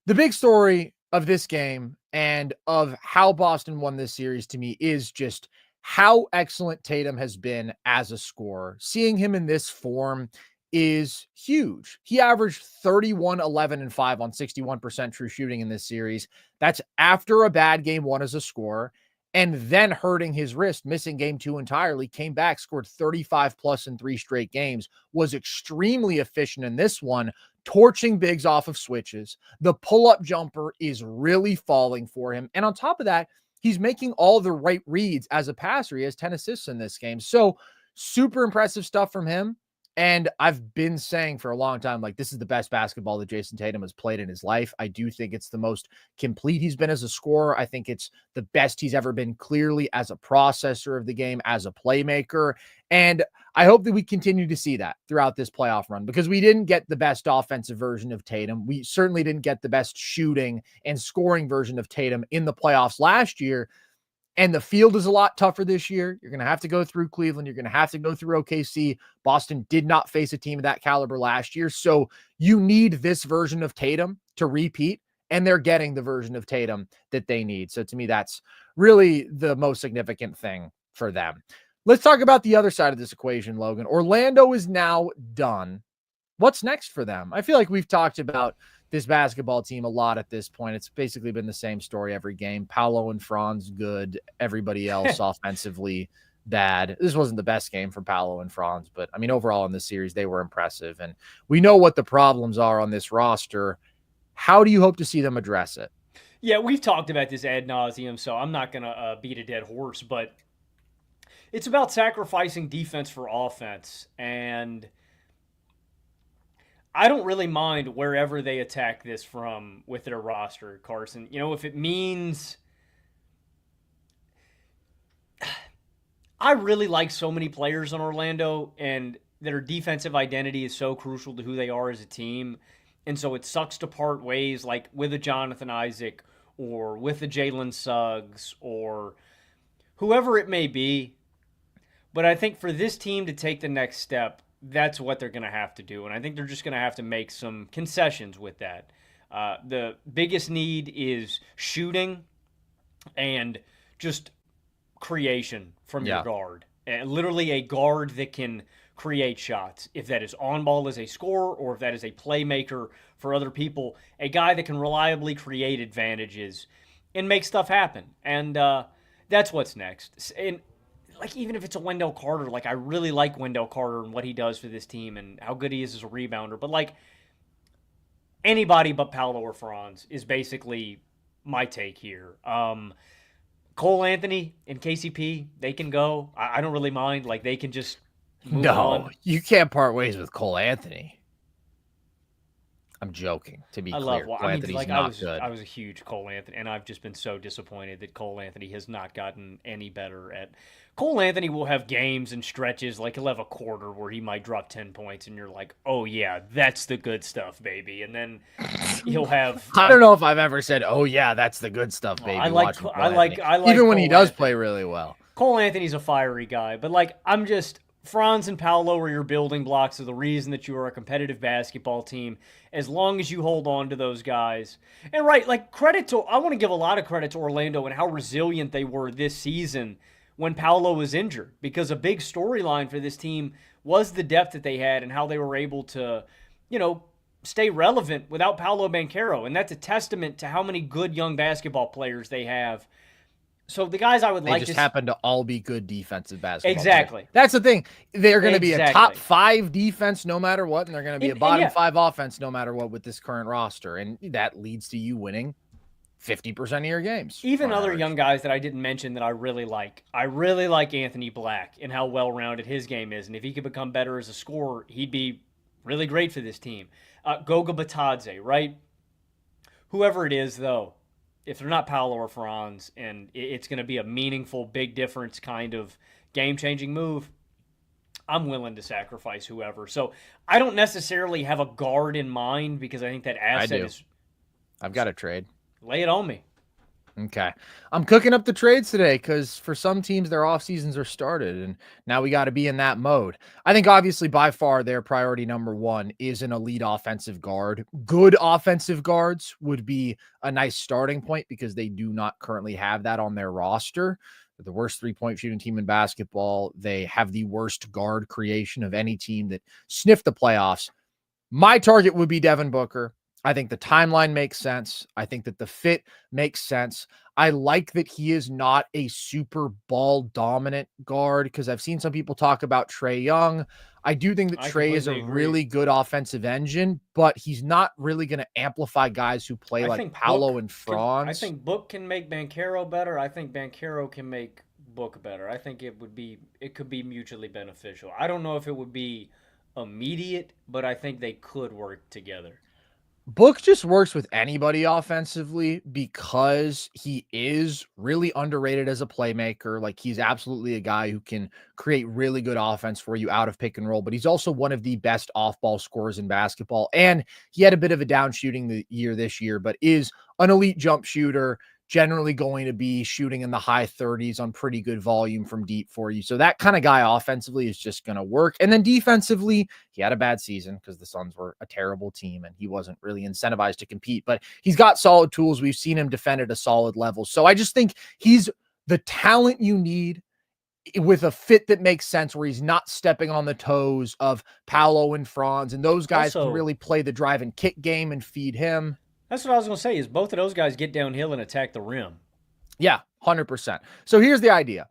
The big story of this game and of how Boston won this series to me is just how excellent Tatum has been as a scorer. Seeing him in this form is huge. He averaged 31, 11, and 5 on 61% true shooting in this series. That's after a bad game 1 as a scorer, and then hurting his wrist, missing game 2 entirely, came back, scored 35 plus in 3 straight games, was extremely efficient in this one, torching bigs off of switches. The pull-up jumper is really falling for him. And on top of that, he's making all the right reads as a passer. He has 10 assists in this game. So super impressive stuff from him. And I've been saying for a long time, like, this is the best basketball that Jayson Tatum has played in his life. I do think it's the most complete he's been as a scorer. I think it's the best he's ever been clearly as a processor of the game, as a playmaker. And I hope that we continue to see that throughout this playoff run, because we didn't get the best offensive version of Tatum. We certainly didn't get the best shooting and scoring version of Tatum in the playoffs last year. And the field is a lot tougher this year. You're going to have to go through Cleveland. You're going to have to go through OKC. Boston did not face a team of that caliber last year. So you need this version of Tatum to repeat, and they're getting the version of Tatum that they need. So to me, that's really the most significant thing for them. Let's talk about the other side of this equation, Logan. Orlando is now done. What's next for them? I feel like we've talked about this basketball team a lot at this point. It's basically been the same story every game. Paolo and Franz good. Everybody else offensively bad. This wasn't the best game for Paolo and Franz, but I mean, overall in this series, they were impressive. And we know what the problems are on this roster. How do you hope to see them address it? Yeah, we've talked about this ad nauseum, so I'm not going to beat a dead horse, but it's about sacrificing defense for offense. And I don't really mind wherever they attack this from with their roster, Carson. You know, if it means I really like so many players in Orlando, and their defensive identity is so crucial to who they are as a team. And so it sucks to part ways, like with a Jonathan Isaac or with a Jalen Suggs or whoever it may be. But I think for this team to take the next step, that's what they're going to have to do. And I think they're just going to have to make some concessions with that. The biggest need is shooting and just creation from your guard. And literally a guard that can create shots. If that is on ball as a scorer or if that is a playmaker for other people, a guy that can reliably create advantages and make stuff happen. And that's what's next. And like, even if it's a Wendell Carter, like, I really like Wendell Carter and what he does for this team and how good he is as a rebounder. But, like, anybody but Paolo or Franz is basically my take here. Cole Anthony and KCP, they can go. I don't really mind. Like, they can just move on. You can't part ways with Cole Anthony. I'm joking, to be clear. Cole Anthony's not good. I was a huge Cole Anthony, and I've just been so disappointed that Cole Anthony has not gotten any better at. Cole Anthony will have games and stretches, like he'll have a quarter where he might drop 10 points, and you're like, oh, yeah, that's the good stuff, baby. And then he'll have. I don't know if I've ever said, oh, yeah, that's the good stuff, baby. I like even when he does play really well. Cole Anthony's a fiery guy, but, like, I'm just. Franz and Paolo are your building blocks of the reason that you are a competitive basketball team, as long as you hold on to those guys. And right, like, I want to give a lot of credit to Orlando and how resilient they were this season when Paolo was injured, because a big storyline for this team was the depth that they had and how they were able to, you know, stay relevant without Paolo Banchero. And that's a testament to how many good young basketball players they have. So the guys I would like to happen to all be good defensive basketball exactly players. That's the thing. They're going to be a top 5 defense no matter what, and they're going to be a bottom 5 offense no matter what with this current roster, and that leads to you winning 50% of your games. Even other young guys that I didn't mention that I really like. I really like Anthony Black and how well-rounded his game is, and if he could become better as a scorer, he'd be really great for this team. Goga Batadze, right? Whoever it is, though. If they're not Paolo or Franz, and it's going to be a meaningful, big difference kind of game-changing move, I'm willing to sacrifice whoever. So I don't necessarily have a guard in mind because I think that asset is... I've got a trade. Lay it on me. Okay. I'm cooking up the trades today because for some teams, their off seasons are started, and now we got to be in that mode. I think obviously by far their priority number 1 is an elite offensive guard. Good offensive guards would be a nice starting point because they do not currently have that on their roster. They're the worst 3-point shooting team in basketball. They have the worst guard creation of any team that sniffed the playoffs. My target would be Devin Booker. I think the timeline makes sense. I think that the fit makes sense. I like that he is not a super ball dominant guard because I've seen some people talk about Trae Young. I do think that Trae is a really good offensive engine, but he's not really going to amplify guys who play like Paolo and Franz. I think Book can make Banchero better. I think Banchero can make Book better. I think it could be mutually beneficial. I don't know if it would be immediate, but I think they could work together. Book just works with anybody offensively because he is really underrated as a playmaker. Like, he's absolutely a guy who can create really good offense for you out of pick and roll, but he's also one of the best off-ball scorers in basketball. And he had a bit of a down shooting this year, but is an elite jump shooter, generally going to be shooting in the high 30s on pretty good volume from deep for you. So that kind of guy offensively is just going to work. And then defensively, he had a bad season because the Suns were a terrible team and he wasn't really incentivized to compete, but he's got solid tools. We've seen him defend at a solid level. So I just think he's the talent you need with a fit that makes sense, where he's not stepping on the toes of Paolo and Franz, and those guys can really play the drive and kick game and feed him. That's what I was going to say, is both of those guys get downhill and attack the rim. Yeah, 100%. So here's the idea.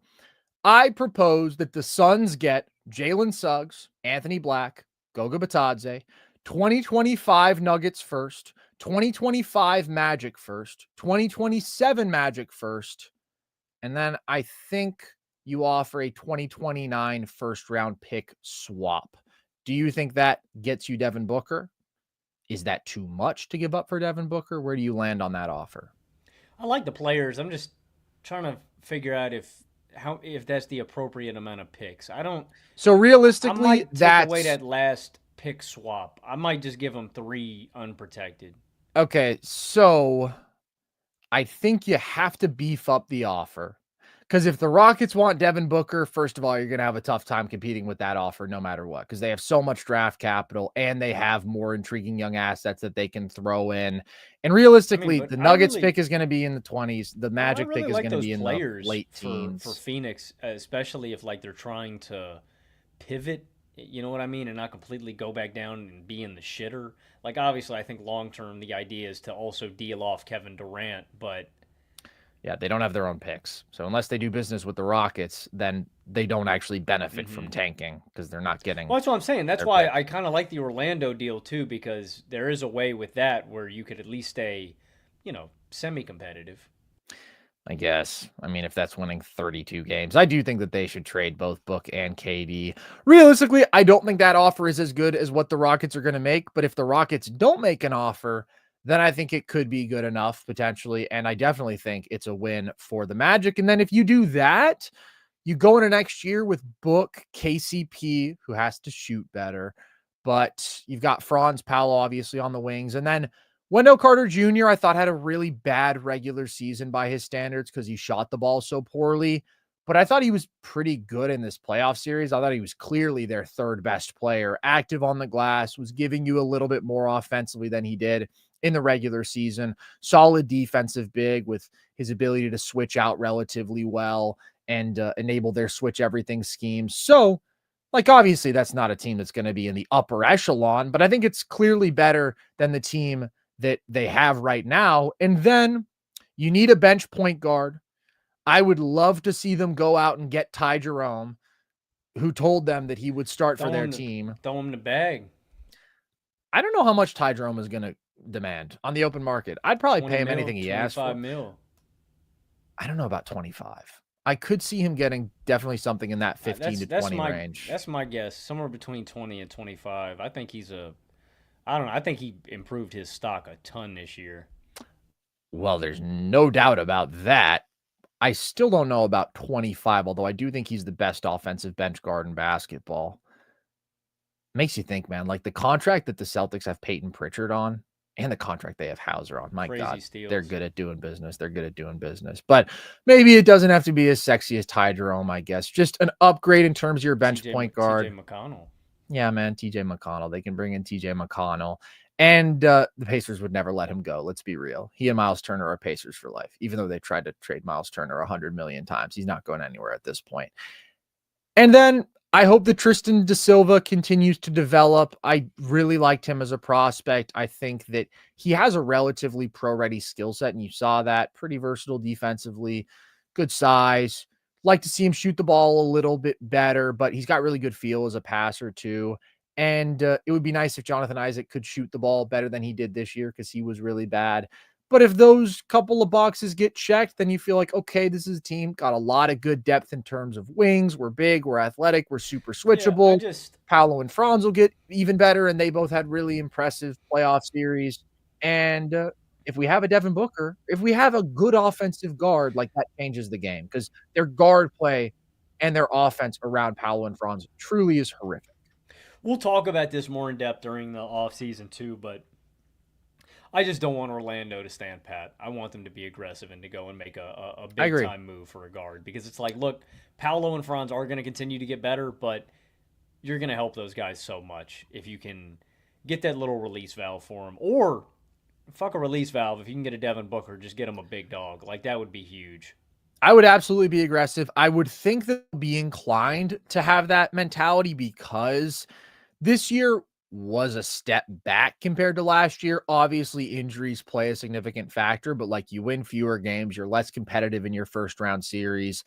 I propose that the Suns get Jalen Suggs, Anthony Black, Goga Batadze, 2025 Nuggets first, 2025 Magic first, 2027 Magic first, and then I think you offer a 2029 first round pick swap. Do you think that gets you Devin Booker? Is that too much to give up for Devin Booker? Where do you land on that offer? I like the players. I'm just trying to figure out if that's the appropriate amount of picks. I don't. So realistically, I might take away that last pick swap. I might just give them 3 unprotected. Okay, so I think you have to beef up the offer. Because if the Rockets want Devin Booker, first of all, you're going to have a tough time competing with that offer no matter what, because they have so much draft capital and they have more intriguing young assets that they can throw in. And realistically, the Nuggets pick is going to be in the 20s. The Magic pick is going to be in the late teens. For Phoenix, especially if they're trying to pivot, you know what I mean, and not completely go back down and be in the shitter. Like, obviously, I think long-term the idea is to also deal off Kevin Durant, but yeah, they don't have their own picks. So unless they do business with the Rockets, then they don't actually benefit from tanking because they're not getting. Well, that's what I'm saying. That's why I kind of like the Orlando deal too, because there is a way with that where you could at least stay, semi-competitive. I guess. I mean, if that's winning 32 games, I do think that they should trade both Book and KD. Realistically, I don't think that offer is as good as what the Rockets are going to make. But if the Rockets don't make an offer, then I think it could be good enough potentially. And I definitely think it's a win for the Magic. And then if you do that, you go into next year with Book, KCP, who has to shoot better, but you've got Franz, Paolo, obviously on the wings. And then Wendell Carter Jr., I thought had a really bad regular season by his standards because he shot the ball so poorly. But I thought he was pretty good in this playoff series. I thought he was clearly their third best player, active on the glass, was giving you a little bit more offensively than he did in the regular season. Solid defensive big with his ability to switch out relatively well and enable their switch everything schemes. So, obviously that's not a team that's going to be in the upper echelon, but I think it's clearly better than the team that they have right now. And then you need a bench point guard. I would love to see them go out and get Ty Jerome, who told them that he would start for their team. Throw him the bag. I don't know how much Ty Jerome is going to demand on the open market. I'd probably pay him anything he asked for. $25 I don't know about 25. I could see him getting definitely something in that 15 to 20 range. That's my guess. Somewhere between 20 and 25. I think I don't know. I think he improved his stock a ton this year. Well, there's no doubt about that. I still don't know about 25, although I do think he's the best offensive bench guard in basketball. Makes you think, man, the contract that the Celtics have Peyton Pritchard on and the contract they have Hauser on. My God, steals. They're good at doing business. But maybe it doesn't have to be as sexy as Ty Jerome, I guess. Just an upgrade in terms of your bench point guard. TJ McConnell. Yeah, man, TJ McConnell. They can bring in TJ McConnell. And the Pacers would never let him go. Let's be real. He and Miles Turner are Pacers for life. Even though they tried to trade Miles Turner 100 million times, he's not going anywhere at this point. And then I hope that Tristan da Silva continues to develop. I really liked him as a prospect. I think that he has a relatively pro-ready skill set, and you saw that. Pretty versatile defensively, good size. Like to see him shoot the ball a little bit better, but he's got really good feel as a passer too. And it would be nice if Jonathan Isaac could shoot the ball better than he did this year because he was really bad. But if those couple of boxes get checked, then you feel like, okay, this is a team, got a lot of good depth in terms of wings. We're big, we're athletic, we're super switchable. Paolo and Franz will get even better, and they both had really impressive playoff series. And if we have a Devin Booker, if we have a good offensive guard, like that changes the game because their guard play and their offense around Paolo and Franz truly is horrific. We'll talk about this more in depth during the offseason too, but I just don't want Orlando to stand pat. I want them to be aggressive and to go and make a big-time move for a guard because it's like, look, Paolo and Franz are going to continue to get better, but you're going to help those guys so much if you can get that little release valve for them. Or fuck a release valve. If you can get a Devin Booker, just get him a big dog. Like, that would be huge. I would absolutely be aggressive. I would think that they'll be inclined to have that mentality because this year was a step back compared to last year. Obviously, injuries play a significant factor, but like you win fewer games, you're less competitive in your first round series.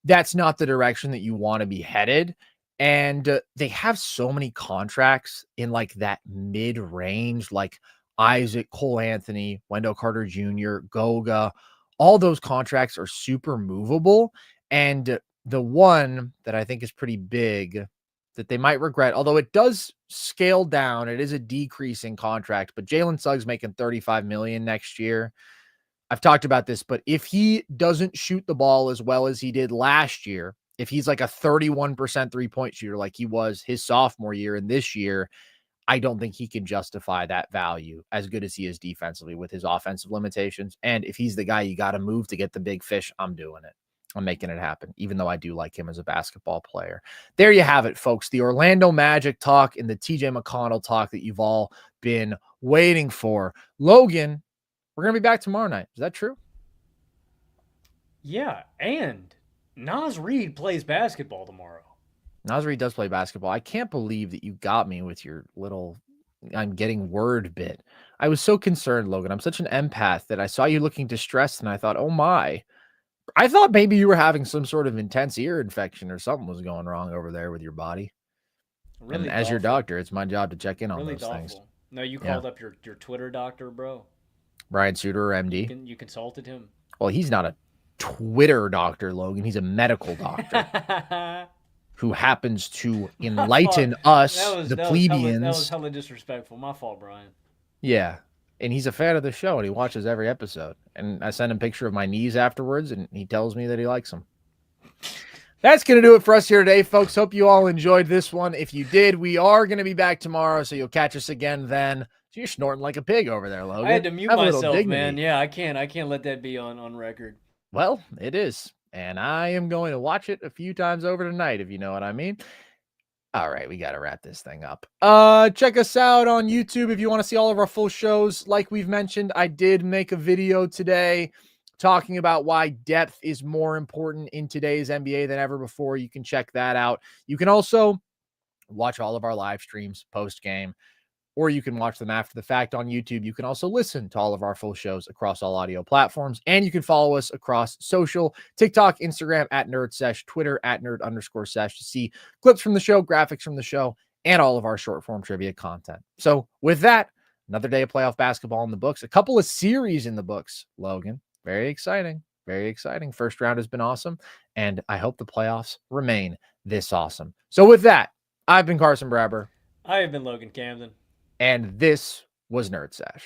That's not the direction that you want to be headed. And they have so many contracts in like that mid range, like Isaac, Cole Anthony, Wendell Carter Jr., Goga. All those contracts are super movable. And the one that I think is pretty big that they might regret, although it does scale down, it is a decreasing contract, but Jalen Suggs making $35 million next year. I've talked about this, but if he doesn't shoot the ball as well as he did last year, if he's like a 31% 3-point shooter like he was his sophomore year and this year, I don't think he can justify that value as good as he is defensively with his offensive limitations. And if he's the guy you got to move to get the big fish, I'm doing it. I'm making it happen, even though I do like him as a basketball player. There you have it, folks. The Orlando Magic talk and the TJ McConnell talk that you've all been waiting for. Logan, we're going to be back tomorrow night. Is that true? Yeah, and Naz Reid plays basketball tomorrow. Naz Reid does play basketball. I can't believe that you got me with your little I'm getting word bit. I was so concerned, Logan. I'm such an empath that I saw you looking distressed and I thought, oh my. I thought maybe you were having some sort of intense ear infection or something was going wrong over there with your body. Really and as your doctor, it's my job to check in on those things. No, you called up your Twitter doctor, bro. Brian Suter, MD. You consulted him? Well, he's not a Twitter doctor, Logan. He's a medical doctor who happens to enlighten us, the plebeians. That was hella disrespectful. My fault, Brian. Yeah. And he's a fan of the show, and he watches every episode. And I sent him a picture of my knees afterwards, and he tells me that he likes them. That's going to do it for us here today, folks. Hope you all enjoyed this one. If you did, we are going to be back tomorrow, so you'll catch us again then. So you're snorting like a pig over there, Logan. I had to mute myself, man. Yeah, I can't let that be on record. Well, it is. And I am going to watch it a few times over tonight, if you know what I mean. All right, we got to wrap this thing up. Check us out on YouTube if you want to see all of our full shows. Like we've mentioned, I did make a video today talking about why depth is more important in today's NBA than ever before. You can check that out. You can also watch all of our live streams post-game, or you can watch them after the fact on YouTube. You can also listen to all of our full shows across all audio platforms, and you can follow us across social, TikTok, Instagram @NerdSesh, Twitter @nerd_sesh to see clips from the show, graphics from the show, and all of our short form trivia content. So with that, another day of playoff basketball in the books, a couple of series in the books, Logan. Very exciting. Very exciting. First round has been awesome, and I hope the playoffs remain this awesome. So with that, I've been Carson Brabber. I have been Logan Camden. And this was Nerd Sesh.